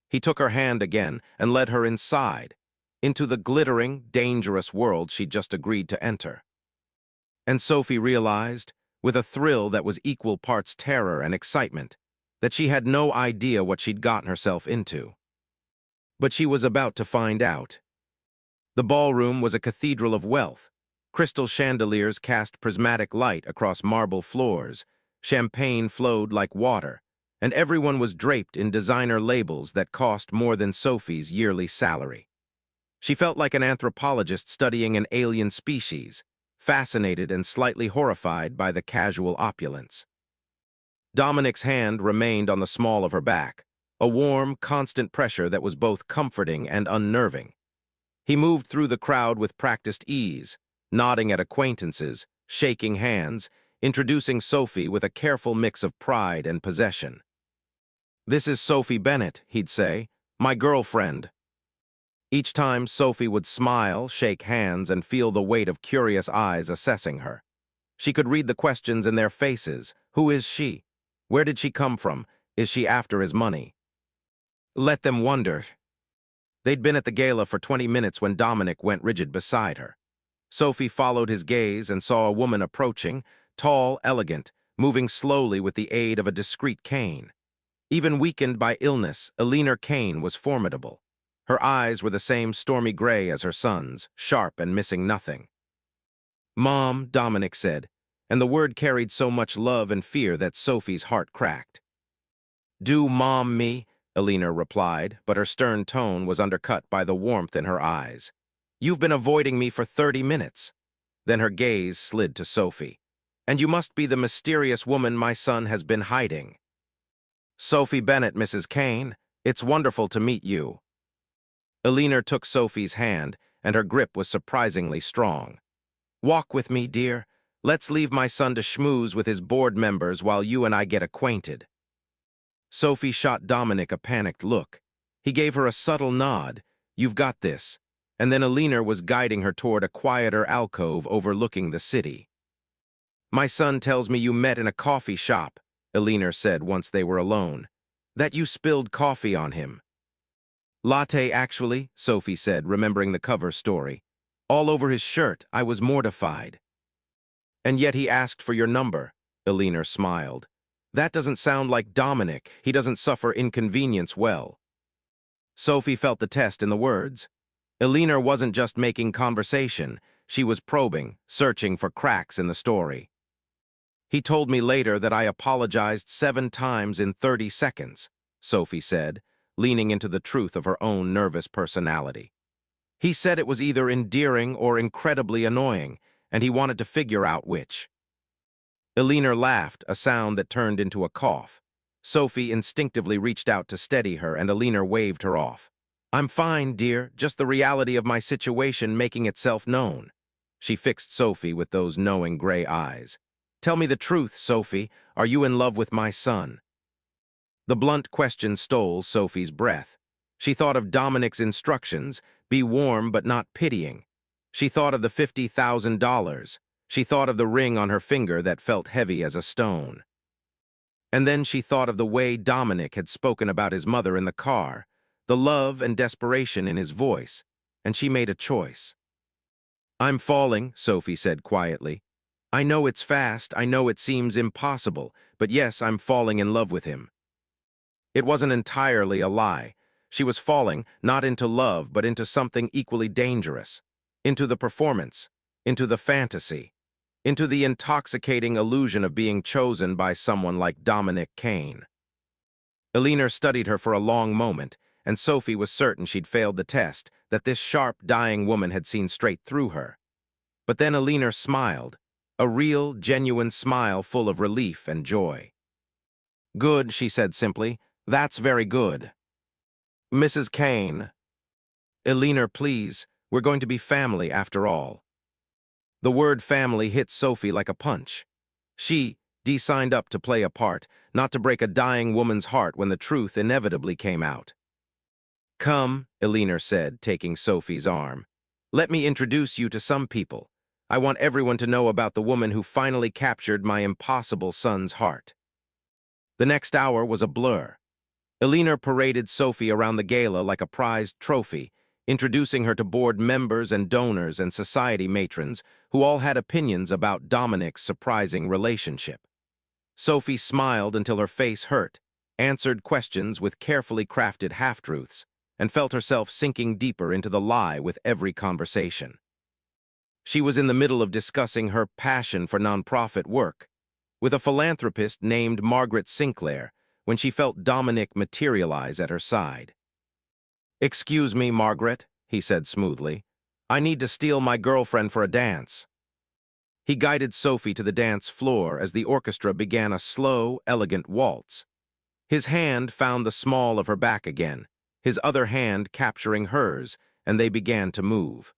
He took her hand again and led her inside, into the glittering, dangerous world she'd just agreed to enter. And Sophie realized, with a thrill that was equal parts terror and excitement, that she had no idea what she'd gotten herself into. But she was about to find out. The ballroom was a cathedral of wealth. Crystal chandeliers cast prismatic light across marble floors, champagne flowed like water, and everyone was draped in designer labels that cost more than Sophie's yearly salary. She felt like an anthropologist studying an alien species, fascinated and slightly horrified by the casual opulence. Dominic's hand remained on the small of her back, a warm, constant pressure that was both comforting and unnerving. He moved through the crowd with practiced ease, nodding at acquaintances, shaking hands, introducing Sophie with a careful mix of pride and possession. "This is Sophie Bennett," he'd say, "my girlfriend." Each time, Sophie would smile, shake hands, and feel the weight of curious eyes assessing her. She could read the questions in their faces. Who is she? Where did she come from? Is she after his money? Let them wonder. They'd been at the gala for 20 minutes when Dominic went rigid beside her. Sophie followed his gaze and saw a woman approaching, tall, elegant, moving slowly with the aid of a discreet cane. Even weakened by illness, Eleanor Kane was formidable. Her eyes were the same stormy gray as her son's, sharp and missing nothing. "Mom," Dominic said, and the word carried so much love and fear that Sophie's heart cracked. "Do mom me?" Eleanor replied, but her stern tone was undercut by the warmth in her eyes. "You've been avoiding me for 30 minutes. Then her gaze slid to Sophie. "And you must be the mysterious woman my son has been hiding." "Sophie Bennett, Mrs. Kane. It's wonderful to meet you." Eleanor took Sophie's hand, and her grip was surprisingly strong. "Walk with me, dear. Let's leave my son to schmooze with his board members while you and I get acquainted." Sophie shot Dominic a panicked look. He gave her a subtle nod. "You've got this." And then Eleanor was guiding her toward a quieter alcove overlooking the city. "My son tells me you met in a coffee shop," Eleanor said once they were alone. "That you spilled coffee on him." "Latte, actually," Sophie said, remembering the cover story. "All over his shirt. I was mortified." "And yet he asked for your number," Eleanor smiled. "That doesn't sound like Dominic. He doesn't suffer inconvenience well." Sophie felt the test in the words. Eleanor wasn't just making conversation. She was probing, searching for cracks in the story. "He told me later that I apologized 7 times in 30 seconds, Sophie said, leaning into the truth of her own nervous personality. "He said it was either endearing or incredibly annoying, and he wanted to figure out which." Eleanor laughed, a sound that turned into a cough. Sophie instinctively reached out to steady her, and Eleanor waved her off. "I'm fine, dear, just the reality of my situation making itself known." She fixed Sophie with those knowing gray eyes. "Tell me the truth, Sophie. Are you in love with my son?" The blunt question stole Sophie's breath. She thought of Dominic's instructions, be warm but not pitying. She thought of the $50,000. She thought of the ring on her finger that felt heavy as a stone. And then she thought of the way Dominic had spoken about his mother in the car, the love and desperation in his voice, and she made a choice. "I'm falling," Sophie said quietly. "I know it's fast, I know it seems impossible, but yes, I'm falling in love with him." It wasn't entirely a lie. She was falling, not into love, but into something equally dangerous. Into the performance, into the fantasy, into the intoxicating illusion of being chosen by someone like Dominic Kane. Elinor studied her for a long moment, and Sophie was certain she'd failed the test, that this sharp, dying woman had seen straight through her. But then Elinor smiled, a real, genuine smile full of relief and joy. "Good," she said simply. "That's very good. Mrs. Kane." "Elinor, please. We're going to be family after all." The word family hit Sophie like a punch. Dee signed up to play a part, not to break a dying woman's heart when the truth inevitably came out. "Come," Elinor said, taking Sophie's arm. "Let me introduce you to some people. I want everyone to know about the woman who finally captured my impossible son's heart." The next hour was a blur. Elinor paraded Sophie around the gala like a prized trophy, introducing her to board members and donors and society matrons who all had opinions about Dominic's surprising relationship. Sophie smiled until her face hurt, answered questions with carefully crafted half-truths, and felt herself sinking deeper into the lie with every conversation. She was in the middle of discussing her passion for nonprofit work with a philanthropist named Margaret Sinclair when she felt Dominic materialize at her side. "Excuse me, Margaret," he said smoothly. "I need to steal my girlfriend for a dance." He guided Sophie to the dance floor as the orchestra began a slow, elegant waltz. His hand found the small of her back again, his other hand capturing hers, and they began to move.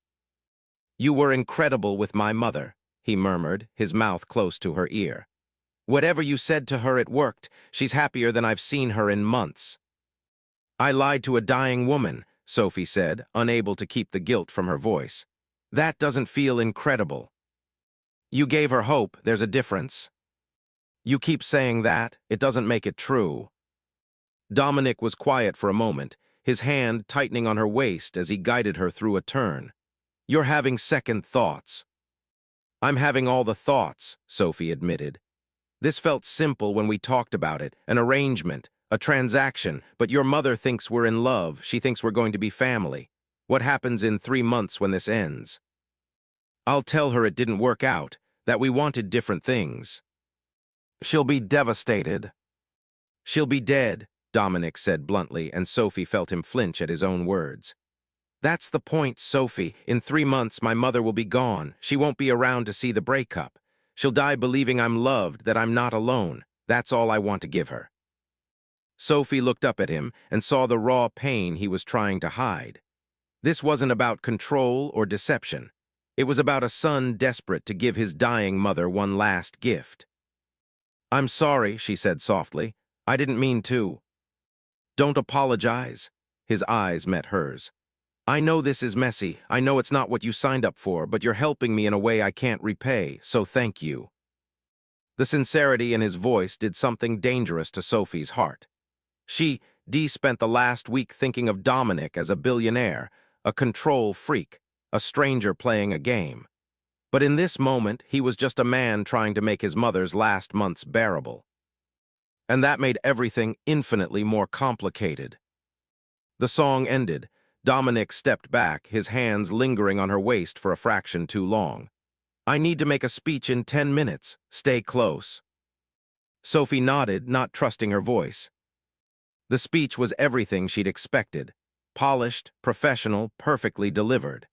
"You were incredible with my mother," he murmured, his mouth close to her ear. "Whatever you said to her, it worked. She's happier than I've seen her in months." "I lied to a dying woman," Sophie said, unable to keep the guilt from her voice. "That doesn't feel incredible." "You gave her hope, there's a difference." "You keep saying that, it doesn't make it true." Dominic was quiet for a moment, his hand tightening on her waist as he guided her through a turn. "You're having second thoughts." "I'm having all the thoughts," Sophie admitted. "This felt simple when we talked about it, an arrangement, a transaction, but your mother thinks we're in love, she thinks we're going to be family. What happens in 3 months when this ends?" "I'll tell her it didn't work out, that we wanted different things." "She'll be devastated." "She'll be dead," Dominic said bluntly, and Sophie felt him flinch at his own words. "That's the point, Sophie. In 3 months, my mother will be gone. She won't be around to see the breakup. She'll die believing I'm loved, that I'm not alone. That's all I want to give her." Sophie looked up at him and saw the raw pain he was trying to hide. This wasn't about control or deception. It was about a son desperate to give his dying mother one last gift. "I'm sorry," she said softly. "I didn't mean to." "Don't apologize." His eyes met hers. "I know this is messy. I know it's not what you signed up for, but you're helping me in a way I can't repay, so thank you." The sincerity in his voice did something dangerous to Sophie's heart. Dee spent the last week thinking of Dominic as a billionaire, a control freak, a stranger playing a game. But in this moment, he was just a man trying to make his mother's last months bearable. And that made everything infinitely more complicated. The song ended. Dominic stepped back, his hands lingering on her waist for a fraction too long. "I need to make a speech in 10 minutes. Stay close." Sophie nodded, not trusting her voice. The speech was everything she'd expected. Polished, professional, perfectly delivered.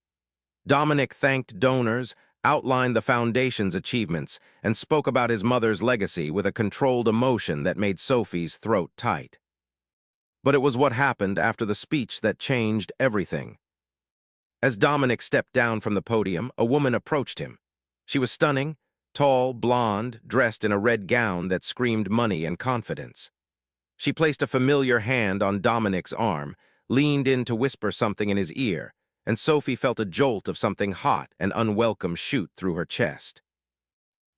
Dominic thanked donors, outlined the foundation's achievements, and spoke about his mother's legacy with a controlled emotion that made Sophie's throat tight. But it was what happened after the speech that changed everything. As Dominic stepped down from the podium, a woman approached him. She was stunning, tall, blonde, dressed in a red gown that screamed money and confidence. She placed a familiar hand on Dominic's arm, leaned in to whisper something in his ear, and Sophie felt a jolt of something hot and unwelcome shoot through her chest.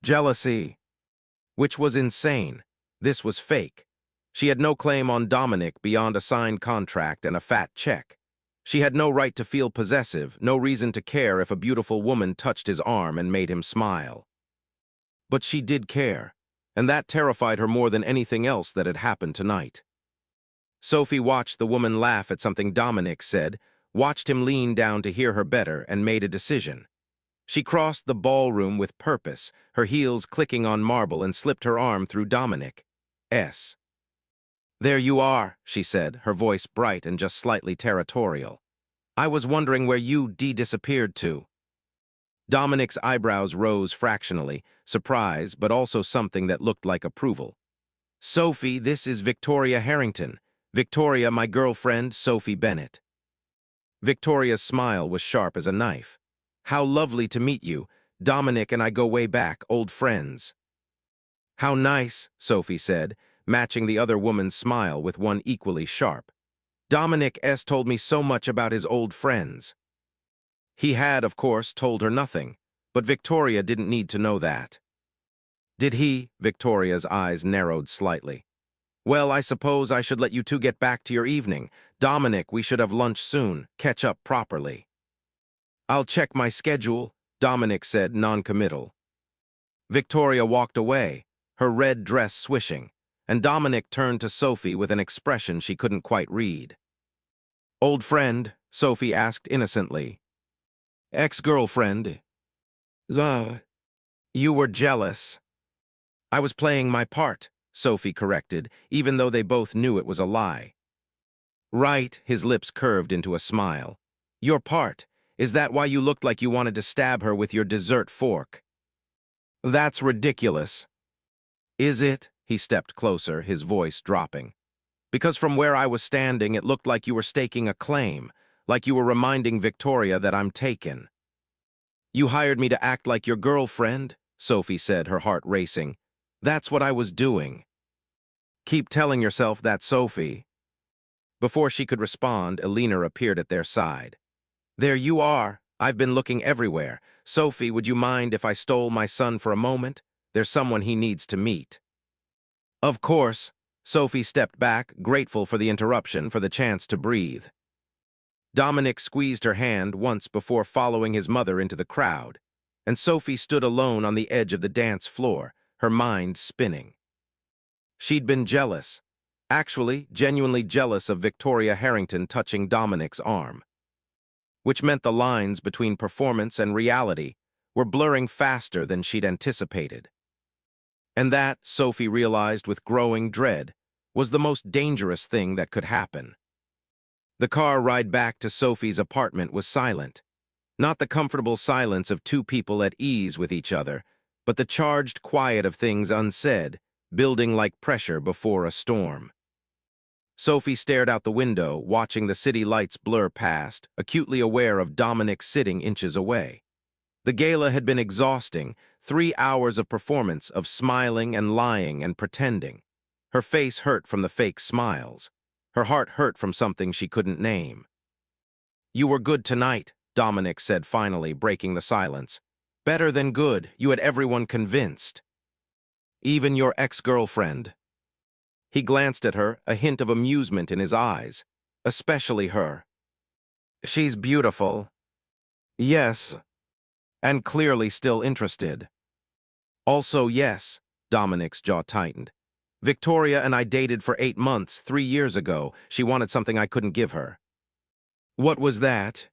Jealousy. Which was insane. This was fake. She had no claim on Dominic beyond a signed contract and a fat check. She had no right to feel possessive, no reason to care if a beautiful woman touched his arm and made him smile. But she did care, and that terrified her more than anything else that had happened tonight. Sophie watched the woman laugh at something Dominic said, watched him lean down to hear her better, and made a decision. She crossed the ballroom with purpose, her heels clicking on marble, and slipped her arm through Dominic's. "There you are," she said, her voice bright and just slightly territorial. "I was wondering where you disappeared to." Dominic's eyebrows rose fractionally, surprise, but also something that looked like approval. "Sophie, this is Victoria Harrington. Victoria, my girlfriend, Sophie Bennett." Victoria's smile was sharp as a knife. "How lovely to meet you. Dominic and I go way back, old friends." "How nice," Sophie said, matching the other woman's smile with one equally sharp. "Dominic S. told me so much about his old friends." He had, of course, told her nothing, but Victoria didn't need to know that. "Did he?" Victoria's eyes narrowed slightly. "Well, I suppose I should let you two get back to your evening. Dominic, we should have lunch soon, catch up properly." "I'll check my schedule," Dominic said, non-committal. Victoria walked away, her red dress swishing, and Dominic turned to Sophie with an expression she couldn't quite read. "Old friend?" Sophie asked innocently. "Ex-girlfriend." "Zah." "You were jealous." "I was playing my part," Sophie corrected, even though they both knew it was a lie. "Right," his lips curved into a smile. "Your part. Is that why you looked like you wanted to stab her with your dessert fork?" "That's ridiculous." "Is it?" He stepped closer, his voice dropping. "Because from where I was standing, it looked like you were staking a claim, like you were reminding Victoria that I'm taken." "You hired me to act like your girlfriend," Sophie said, her heart racing. "That's what I was doing." "Keep telling yourself that, Sophie." Before she could respond, Elena appeared at their side. "There you are. I've been looking everywhere. Sophie, would you mind if I stole my son for a moment? There's someone he needs to meet." "Of course." Sophie stepped back, grateful for the interruption, for the chance to breathe. Dominic squeezed her hand once before following his mother into the crowd, and Sophie stood alone on the edge of the dance floor, her mind spinning. She'd been jealous. Actually, genuinely jealous of Victoria Harrington touching Dominic's arm. Which meant the lines between performance and reality were blurring faster than she'd anticipated. And that, Sophie realized with growing dread, was the most dangerous thing that could happen. The car ride back to Sophie's apartment was silent. Not the comfortable silence of two people at ease with each other, but the charged quiet of things unsaid, building like pressure before a storm. Sophie stared out the window, watching the city lights blur past, acutely aware of Dominic sitting inches away. The gala had been exhausting, 3 hours of performance, of smiling and lying and pretending. Her face hurt from the fake smiles. Her heart hurt from something she couldn't name. "You were good tonight," Dominic said finally, breaking the silence. "Better than good, you had everyone convinced. Even your ex-girlfriend." He glanced at her, a hint of amusement in his eyes. "Especially her." "She's beautiful." "Yes." "And clearly still interested." "Also yes." Dominic's jaw tightened. "Victoria and I dated for 8 months, 3 years ago. She wanted something I couldn't give her." "What was that?"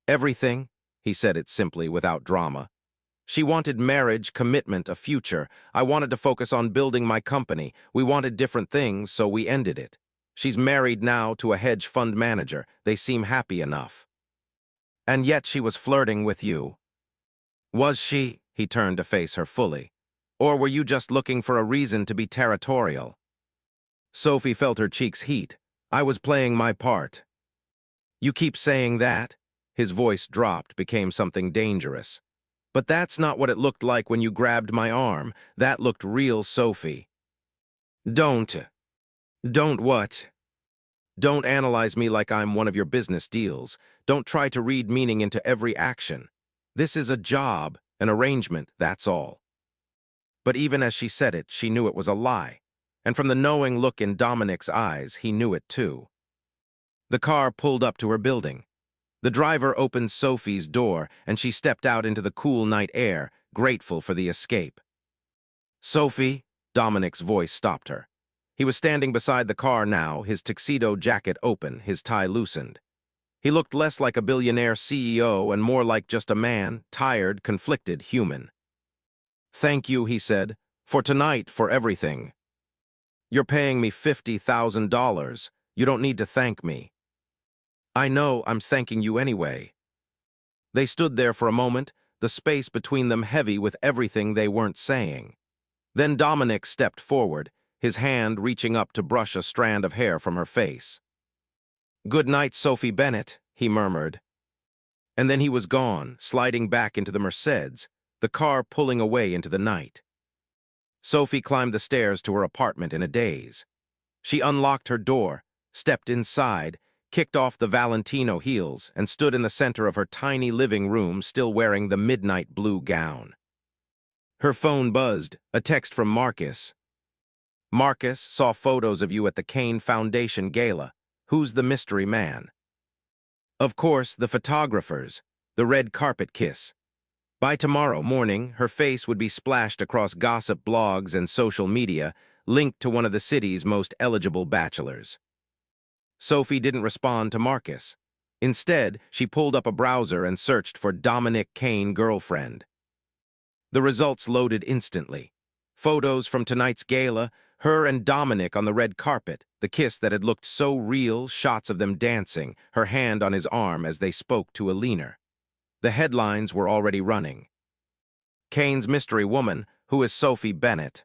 "Everything." He said it simply, without drama. "She wanted marriage, commitment, a future. I wanted to focus on building my company. We wanted different things, so we ended it. She's married now to a hedge fund manager. They seem happy enough." "And yet she was flirting with you." "Was she?" He turned to face her fully. "Or were you just looking for a reason to be territorial?" Sophie felt her cheeks heat. "I was playing my part." "You keep saying that?" His voice dropped, became something dangerous. "But that's not what it looked like when you grabbed my arm. That looked real, Sophie." "Don't." "Don't what?" "Don't analyze me like I'm one of your business deals. Don't try to read meaning into every action. This is a job, an arrangement, that's all." But even as she said it, she knew it was a lie. And from the knowing look in Dominic's eyes, he knew it too. The car pulled up to her building. The driver opened Sophie's door, and she stepped out into the cool night air, grateful for the escape. "Sophie," Dominic's voice stopped her. He was standing beside the car now, his tuxedo jacket open, his tie loosened. He looked less like a billionaire CEO and more like just a man, tired, conflicted, human. "Thank you," he said, "for tonight, for everything. You're paying me $50,000. You don't need to thank me." "I know, I'm thanking you anyway." They stood there for a moment, the space between them heavy with everything they weren't saying. Then Dominic stepped forward, his hand reaching up to brush a strand of hair from her face. "Good night, Sophie Bennett," he murmured. And then he was gone, sliding back into the Mercedes, the car pulling away into the night. Sophie climbed the stairs to her apartment in a daze. She unlocked her door, stepped inside, kicked off the Valentino heels, and stood in the center of her tiny living room still wearing the midnight blue gown. Her phone buzzed, a text from Marcus. "Marcus saw photos of you at the Kane Foundation Gala. Who's the mystery man?" Of course, the photographers, the red carpet kiss. By tomorrow morning, her face would be splashed across gossip blogs and social media, linked to one of the city's most eligible bachelors. Sophie didn't respond to Marcus. Instead, she pulled up a browser and searched for Dominic Kane girlfriend. The results loaded instantly. Photos from tonight's gala, her and Dominic on the red carpet, the kiss that had looked so real, shots of them dancing, her hand on his arm as they spoke to a leaner. The headlines were already running. "Kane's mystery woman, who is Sophie Bennett.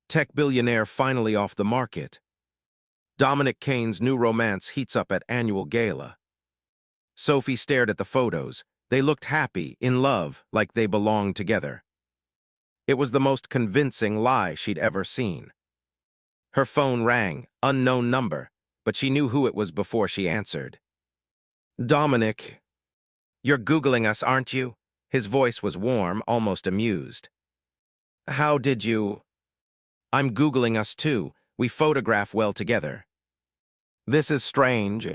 Tech billionaire finally off the market. Dominic Kane's new romance heats up at annual gala." Sophie stared at the photos. They looked happy, in love, like they belonged together. It was the most convincing lie she'd ever seen. Her phone rang, unknown number, but she knew who it was before she answered. "Dominic, you're Googling us, aren't you?" His voice was warm, almost amused. "How did you—" "I'm Googling us too. We photograph well together." "This is strange."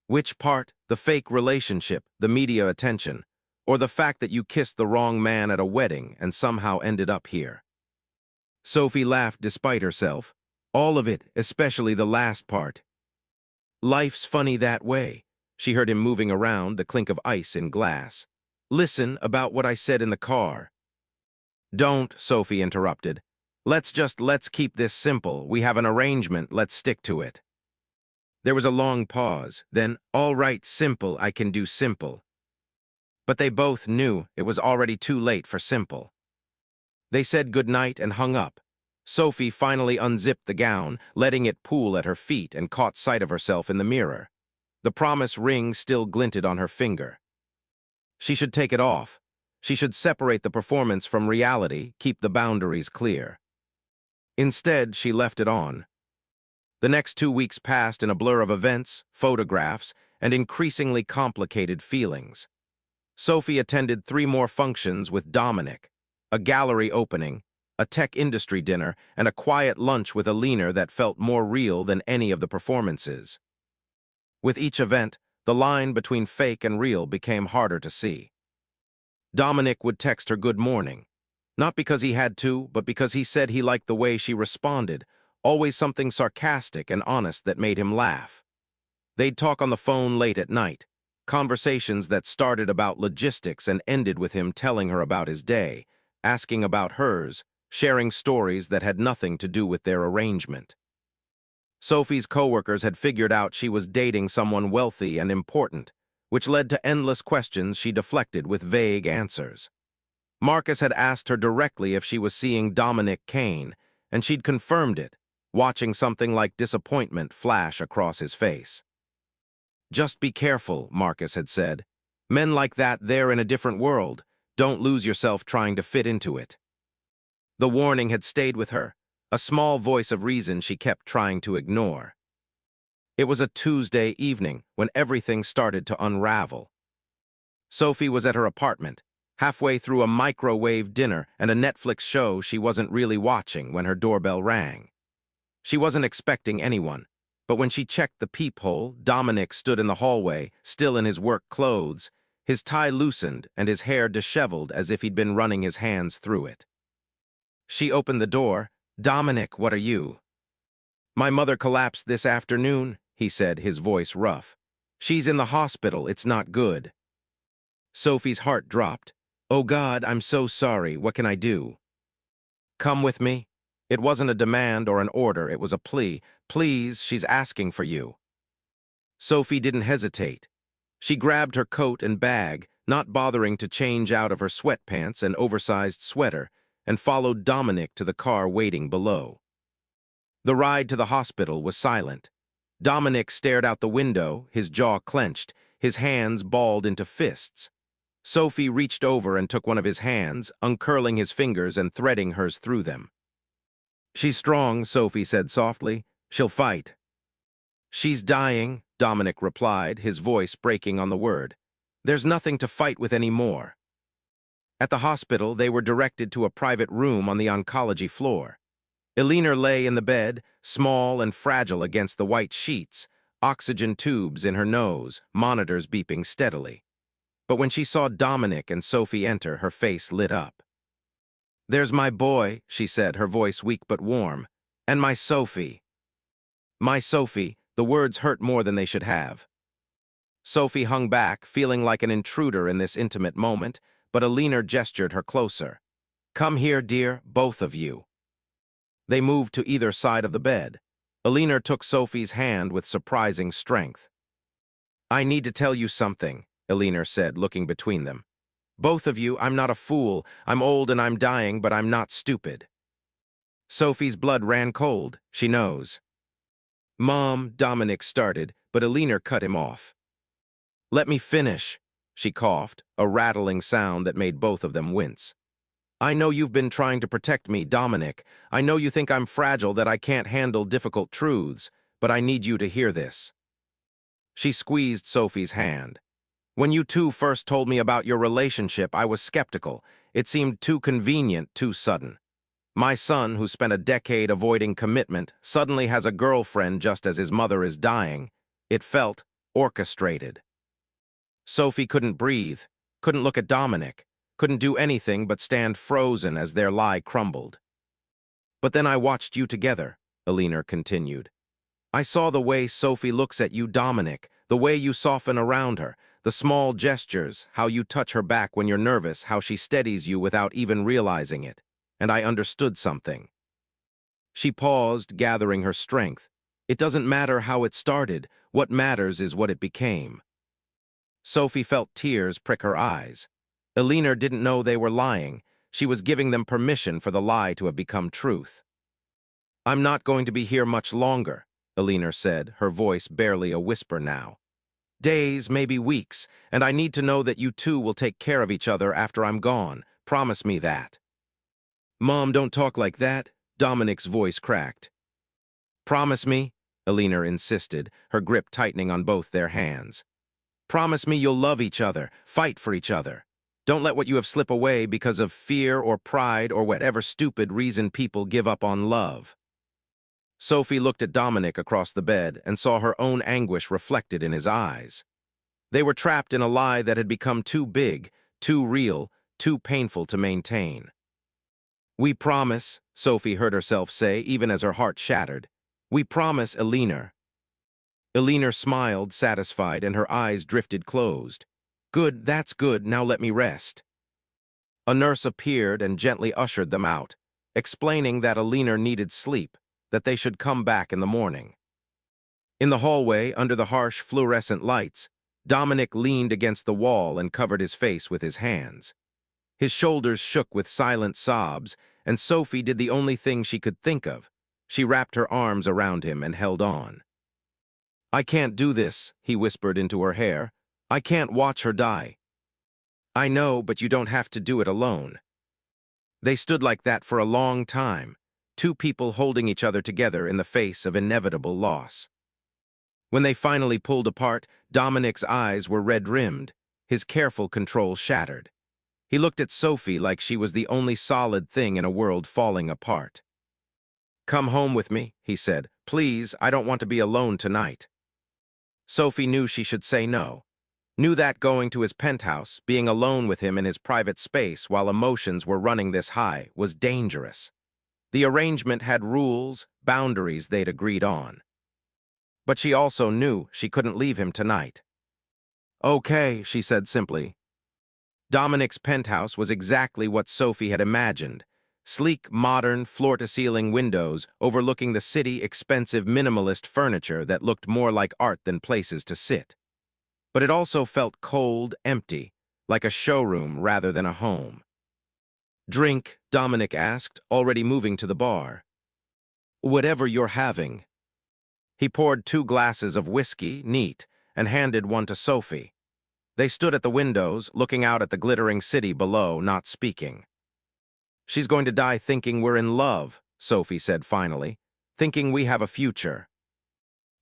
"Which part? The fake relationship, the media attention, or the fact that you kissed the wrong man at a wedding and somehow ended up here?" Sophie laughed despite herself. "All of it, especially the last part. Life's funny that way." She heard him moving around, the clink of ice in glass. "Listen about what I said in the car." "Don't," Sophie interrupted. Let's keep this simple. We have an arrangement, let's stick to it." There was a long pause, then, "All right, simple, I can do simple." But they both knew it was already too late for simple. They said goodnight and hung up. Sophie finally unzipped the gown, letting it pool at her feet, and caught sight of herself in the mirror. The promise ring still glinted on her finger. She should take it off. She should separate the performance from reality, keep the boundaries clear. Instead, she left it on. The next 2 weeks passed in a blur of events, photographs, and increasingly complicated feelings. Sophie attended 3 more functions with Dominic: a gallery opening, a tech industry dinner, and a quiet lunch with a leaner that felt more real than any of the performances. With each event, the line between fake and real became harder to see. Dominic would text her good morning, not because he had to, but because he said he liked the way she responded, always something sarcastic and honest that made him laugh. They'd talk on the phone late at night, conversations that started about logistics and ended with him telling her about his day, asking about hers, sharing stories that had nothing to do with their arrangement. Sophie's coworkers had figured out she was dating someone wealthy and important, which led to endless questions she deflected with vague answers. Marcus had asked her directly if she was seeing Dominic Kane, and she'd confirmed it, watching something like disappointment flash across his face. "Just be careful," Marcus had said. "Men like that, they're in a different world. Don't lose yourself trying to fit into it." The warning had stayed with her, a small voice of reason she kept trying to ignore. It was a Tuesday evening when everything started to unravel. Sophie was at her apartment, halfway through a microwave dinner and a Netflix show she wasn't really watching when her doorbell rang. She wasn't expecting anyone, but when she checked the peephole, Dominic stood in the hallway, still in his work clothes, his tie loosened and his hair disheveled as if he'd been running his hands through it. She opened the door. "Dominic, what are you?" "My mother collapsed this afternoon," he said, his voice rough. "She's in the hospital, it's not good." Sophie's heart dropped. "Oh God, I'm so sorry, what can I do?" "Come with me." It wasn't a demand or an order, it was a plea. "Please, she's asking for you." Sophie didn't hesitate. She grabbed her coat and bag, not bothering to change out of her sweatpants and oversized sweater, and followed Dominic to the car waiting below. The ride to the hospital was silent. Dominic stared out the window, his jaw clenched, his hands balled into fists. Sophie reached over and took one of his hands, uncurling his fingers and threading hers through them. "She's strong," Sophie said softly. "She'll fight." "She's dying," Dominic replied, his voice breaking on the word. "There's nothing to fight with anymore." At the hospital, they were directed to a private room on the oncology floor. Elinor lay in the bed, small and fragile against the white sheets, oxygen tubes in her nose, monitors beeping steadily. But when she saw Dominic and Sophie enter, her face lit up. "There's my boy," she said, her voice weak but warm. "And my Sophie." My Sophie, the words hurt more than they should have. Sophie hung back, feeling like an intruder in this intimate moment, but Elinor gestured her closer. "Come here, dear, both of you." They moved to either side of the bed. Elinor took Sophie's hand with surprising strength. "I need to tell you something," Elinor said, looking between them. "Both of you, I'm not a fool. I'm old and I'm dying, but I'm not stupid." Sophie's blood ran cold. She knows. "Mom," Dominic started, but Elinor cut him off. "Let me finish," she coughed, a rattling sound that made both of them wince. "I know you've been trying to protect me, Dominic. I know you think I'm fragile, that I can't handle difficult truths, but I need you to hear this." She squeezed Sophie's hand. "When you two first told me about your relationship, I was skeptical. It seemed too convenient, too sudden. My son, who spent a decade avoiding commitment, suddenly has a girlfriend just as his mother is dying. It felt orchestrated." Sophie couldn't breathe, couldn't look at Dominic, couldn't do anything but stand frozen as their lie crumbled. "But then I watched you together," Elinor continued. "I saw the way Sophie looks at you, Dominic, the way you soften around her, the small gestures, how you touch her back when you're nervous, how she steadies you without even realizing it. And I understood something." She paused, gathering her strength. "It doesn't matter how it started. What matters is what it became." Sophie felt tears prick her eyes. Elinor didn't know they were lying. She was giving them permission for the lie to have become truth. "I'm not going to be here much longer," Elinor said, her voice barely a whisper now. "Days, maybe weeks, and I need to know that you two will take care of each other after I'm gone. Promise me that." "Mom, don't talk like that," Dominic's voice cracked. "Promise me," Elinor insisted, her grip tightening on both their hands. "Promise me you'll love each other, fight for each other. Don't let what you have slip away because of fear or pride or whatever stupid reason people give up on love." Sophie looked at Dominic across the bed and saw her own anguish reflected in his eyes. They were trapped in a lie that had become too big, too real, too painful to maintain. "We promise," Sophie heard herself say, even as her heart shattered. "We promise, Elinor." Elinor smiled, satisfied, and her eyes drifted closed. "Good, that's good, now let me rest." A nurse appeared and gently ushered them out, explaining that Elinor needed sleep, that they should come back in the morning. In the hallway, under the harsh fluorescent lights, Dominic leaned against the wall and covered his face with his hands. His shoulders shook with silent sobs, and Sophie did the only thing she could think of. She wrapped her arms around him and held on. "I can't do this," he whispered into her hair. "I can't watch her die." "I know, but you don't have to do it alone." They stood like that for a long time, two people holding each other together in the face of inevitable loss. When they finally pulled apart, Dominic's eyes were red-rimmed, his careful control shattered. He looked at Sophie like she was the only solid thing in a world falling apart. Come home with me, he said. Please, I don't want to be alone tonight. Sophie knew she should say no. Knew that going to his penthouse, being alone with him in his private space while emotions were running this high, was dangerous. The arrangement had rules, boundaries they'd agreed on. But she also knew she couldn't leave him tonight. Okay, she said simply. Dominic's penthouse was exactly what Sophie had imagined. Sleek, modern, floor-to-ceiling windows overlooking the city expensive minimalist furniture that looked more like art than places to sit. But it also felt cold, empty, like a showroom rather than a home. Drink, Dominic asked, already moving to the bar. Whatever you're having. He poured 2 glasses of whiskey, neat, and handed one to Sophie. They stood at the windows, looking out at the glittering city below, not speaking. She's going to die thinking we're in love, Sophie said finally, thinking we have a future.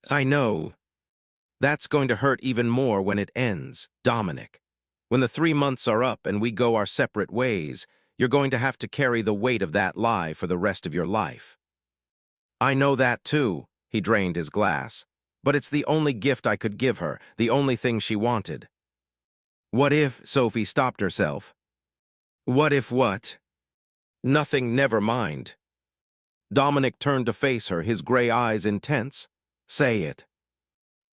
I know. That's going to hurt even more when it ends, Dominic. When the 3 months are up and we go our separate ways, you're going to have to carry the weight of that lie for the rest of your life. I know that too, he drained his glass. But it's the only gift I could give her, the only thing she wanted. What if, Sophie stopped herself. What if what? Nothing, never mind. Dominic turned to face her, his gray eyes intense. Say it.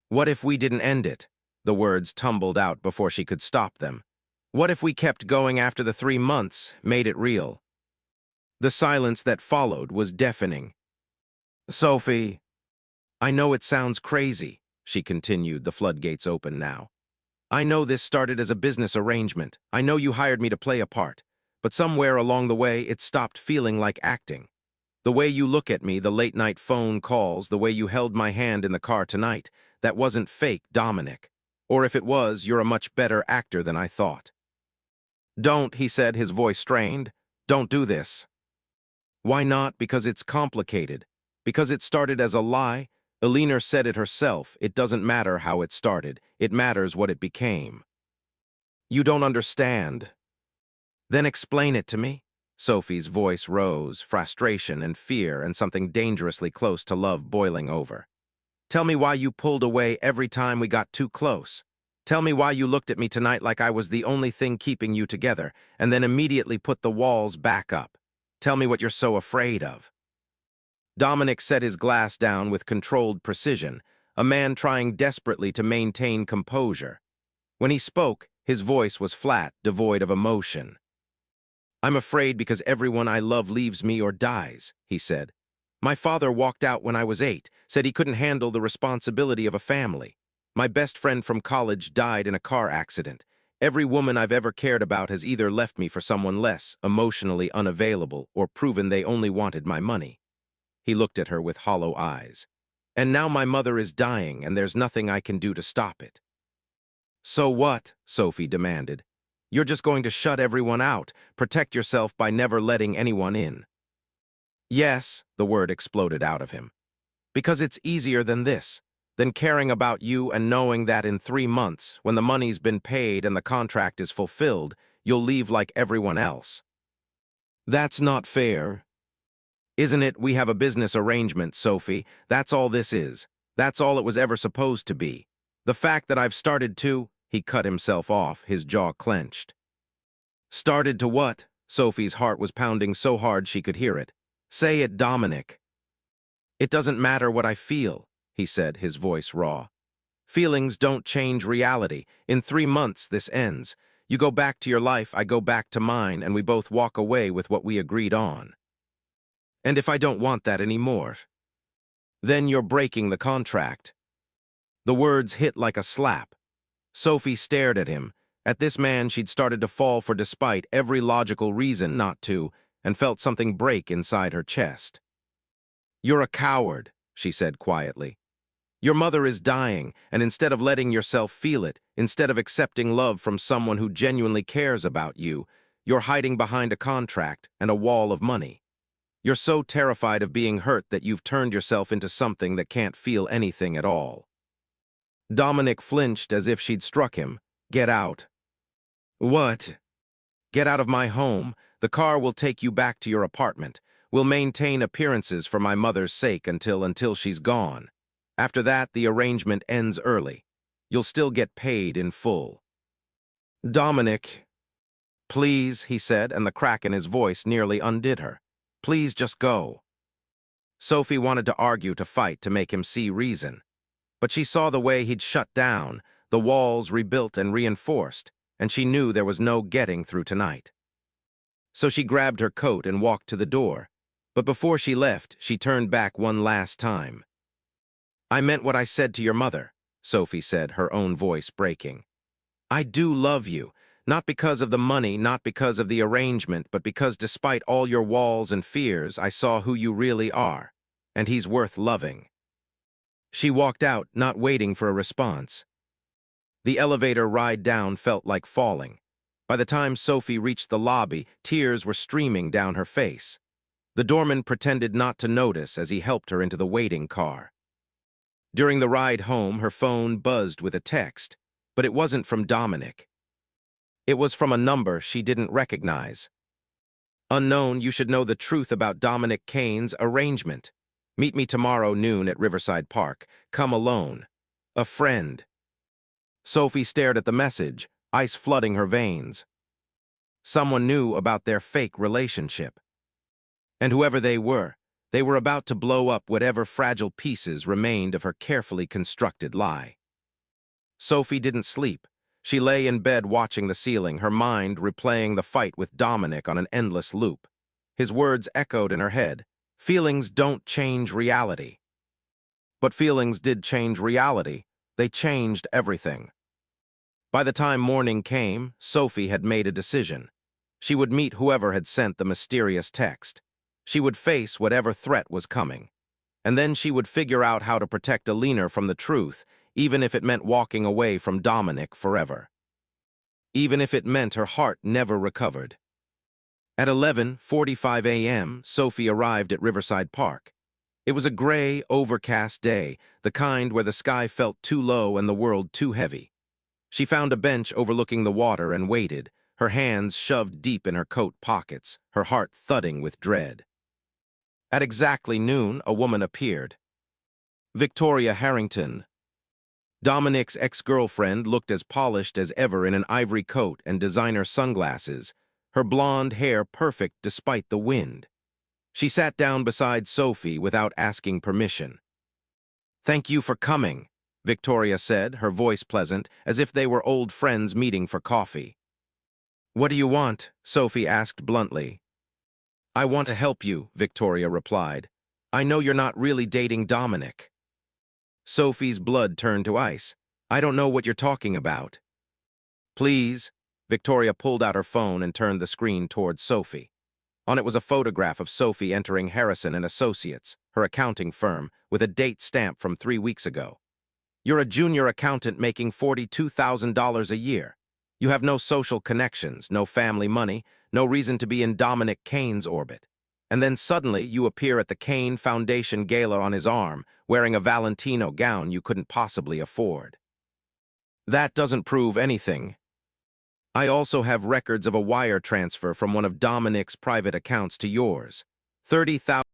What if we didn't end it? The words tumbled out before she could stop them. What if we kept going after the 3 months, made it real? The silence that followed was deafening. Sophie, I know it sounds crazy, she continued, the floodgates open now. I know this started as a business arrangement. I know you hired me to play a part. But somewhere along the way, it stopped feeling like acting. The way you look at me, the late-night phone calls, the way you held my hand in the car tonight, that wasn't fake, Dominic. Or if it was, you're a much better actor than I thought. Don't, he said, his voice strained. Don't do this. Why not? Because it's complicated. Because it started as a lie. Elinor said it herself. It doesn't matter how it started. It matters what it became. You don't understand. Then explain it to me. Sophie's voice rose, frustration and fear and something dangerously close to love boiling over. Tell me why you pulled away every time we got too close. Tell me why you looked at me tonight like I was the only thing keeping you together, and then immediately put the walls back up. Tell me what you're so afraid of. Dominic set his glass down with controlled precision, a man trying desperately to maintain composure. When he spoke, his voice was flat, devoid of emotion. I'm afraid because everyone I love leaves me or dies, he said. My father walked out when I was 8, said he couldn't handle the responsibility of a family. My best friend from college died in a car accident. Every woman I've ever cared about has either left me for someone less, emotionally unavailable, or proven they only wanted my money. He looked at her with hollow eyes. And now my mother is dying, and there's nothing I can do to stop it. So what? Sophie demanded. You're just going to shut everyone out, protect yourself by never letting anyone in. Yes, the word exploded out of him. Because it's easier than this, than caring about you and knowing that in 3 months, when the money's been paid and the contract is fulfilled, you'll leave like everyone else. That's not fair. Isn't it? We have a business arrangement, Sophie. That's all this is. That's all it was ever supposed to be. The fact that I've started to... He cut himself off, his jaw clenched. Started to what? Sophie's heart was pounding so hard she could hear it. Say it, Dominic. It doesn't matter what I feel, he said, his voice raw. Feelings don't change reality. In 3 months, this ends. You go back to your life, I go back to mine, and we both walk away with what we agreed on. And if I don't want that anymore, then you're breaking the contract. The words hit like a slap. Sophie stared at him. At this man she'd started to fall for despite every logical reason not to, and felt something break inside her chest. You're a coward, she said quietly. Your mother is dying, and instead of letting yourself feel it, instead of accepting love from someone who genuinely cares about you, you're hiding behind a contract and a wall of money. You're so terrified of being hurt that you've turned yourself into something that can't feel anything at all. Dominic flinched as if she'd struck him. Get out. What? Get out of my home. The car will take you back to your apartment. We'll maintain appearances for my mother's sake until she's gone. After that, the arrangement ends early. You'll still get paid in full." "Dominic, please," he said, and the crack in his voice nearly undid her. "Please just go." Sophie wanted to argue, to fight, to make him see reason. But she saw the way he'd shut down, the walls rebuilt and reinforced, and she knew there was no getting through tonight. So she grabbed her coat and walked to the door. But before she left, she turned back one last time. "I meant what I said to your mother," Sophie said, her own voice breaking. "I do love you, not because of the money, not because of the arrangement, but because despite all your walls and fears, I saw who you really are, and he's worth loving." She walked out, not waiting for a response. The elevator ride down felt like falling. By the time Sophie reached the lobby, tears were streaming down her face. The doorman pretended not to notice as he helped her into the waiting car. During the ride home, her phone buzzed with a text, but it wasn't from Dominic. It was from a number she didn't recognize. "Unknown, you should know the truth about Dominic Kane's arrangement. Meet me tomorrow noon at Riverside Park. Come alone. A friend." Sophie stared at the message, ice flooding her veins. Someone knew about their fake relationship. And whoever they were about to blow up whatever fragile pieces remained of her carefully constructed lie. Sophie didn't sleep. She lay in bed watching the ceiling, her mind replaying the fight with Dominic on an endless loop. His words echoed in her head. Feelings don't change reality. But feelings did change reality. They changed everything. By the time morning came, Sophie had made a decision. She would meet whoever had sent the mysterious text. She would face whatever threat was coming. And then she would figure out how to protect Alina from the truth, even if it meant walking away from Dominic forever. Even if it meant her heart never recovered. At 11:45 a.m., Sophie arrived at Riverside Park. It was a gray, overcast day, the kind where the sky felt too low and the world too heavy. She found a bench overlooking the water and waited, her hands shoved deep in her coat pockets, her heart thudding with dread. At exactly noon, a woman appeared. Victoria Harrington. Dominic's ex-girlfriend looked as polished as ever in an ivory coat and designer sunglasses, her blonde hair perfect despite the wind. She sat down beside Sophie without asking permission. "Thank you for coming," Victoria said, her voice pleasant, as if they were old friends meeting for coffee. "What do you want?" Sophie asked bluntly. "I want to help you," Victoria replied. "I know you're not really dating Dominic." Sophie's blood turned to ice. "I don't know what you're talking about." "Please." Victoria pulled out her phone and turned the screen towards Sophie. On it was a photograph of Sophie entering Harrison and Associates, her accounting firm, with a date stamp from 3 weeks ago. "You're a junior accountant making $42,000 a year. You have no social connections, no family money, no reason to be in Dominic Kane's orbit. And then suddenly you appear at the Kane Foundation gala on his arm, wearing a Valentino gown you couldn't possibly afford. That doesn't prove anything. I also have records of a wire transfer from one of Dominic's private accounts to yours. $30,000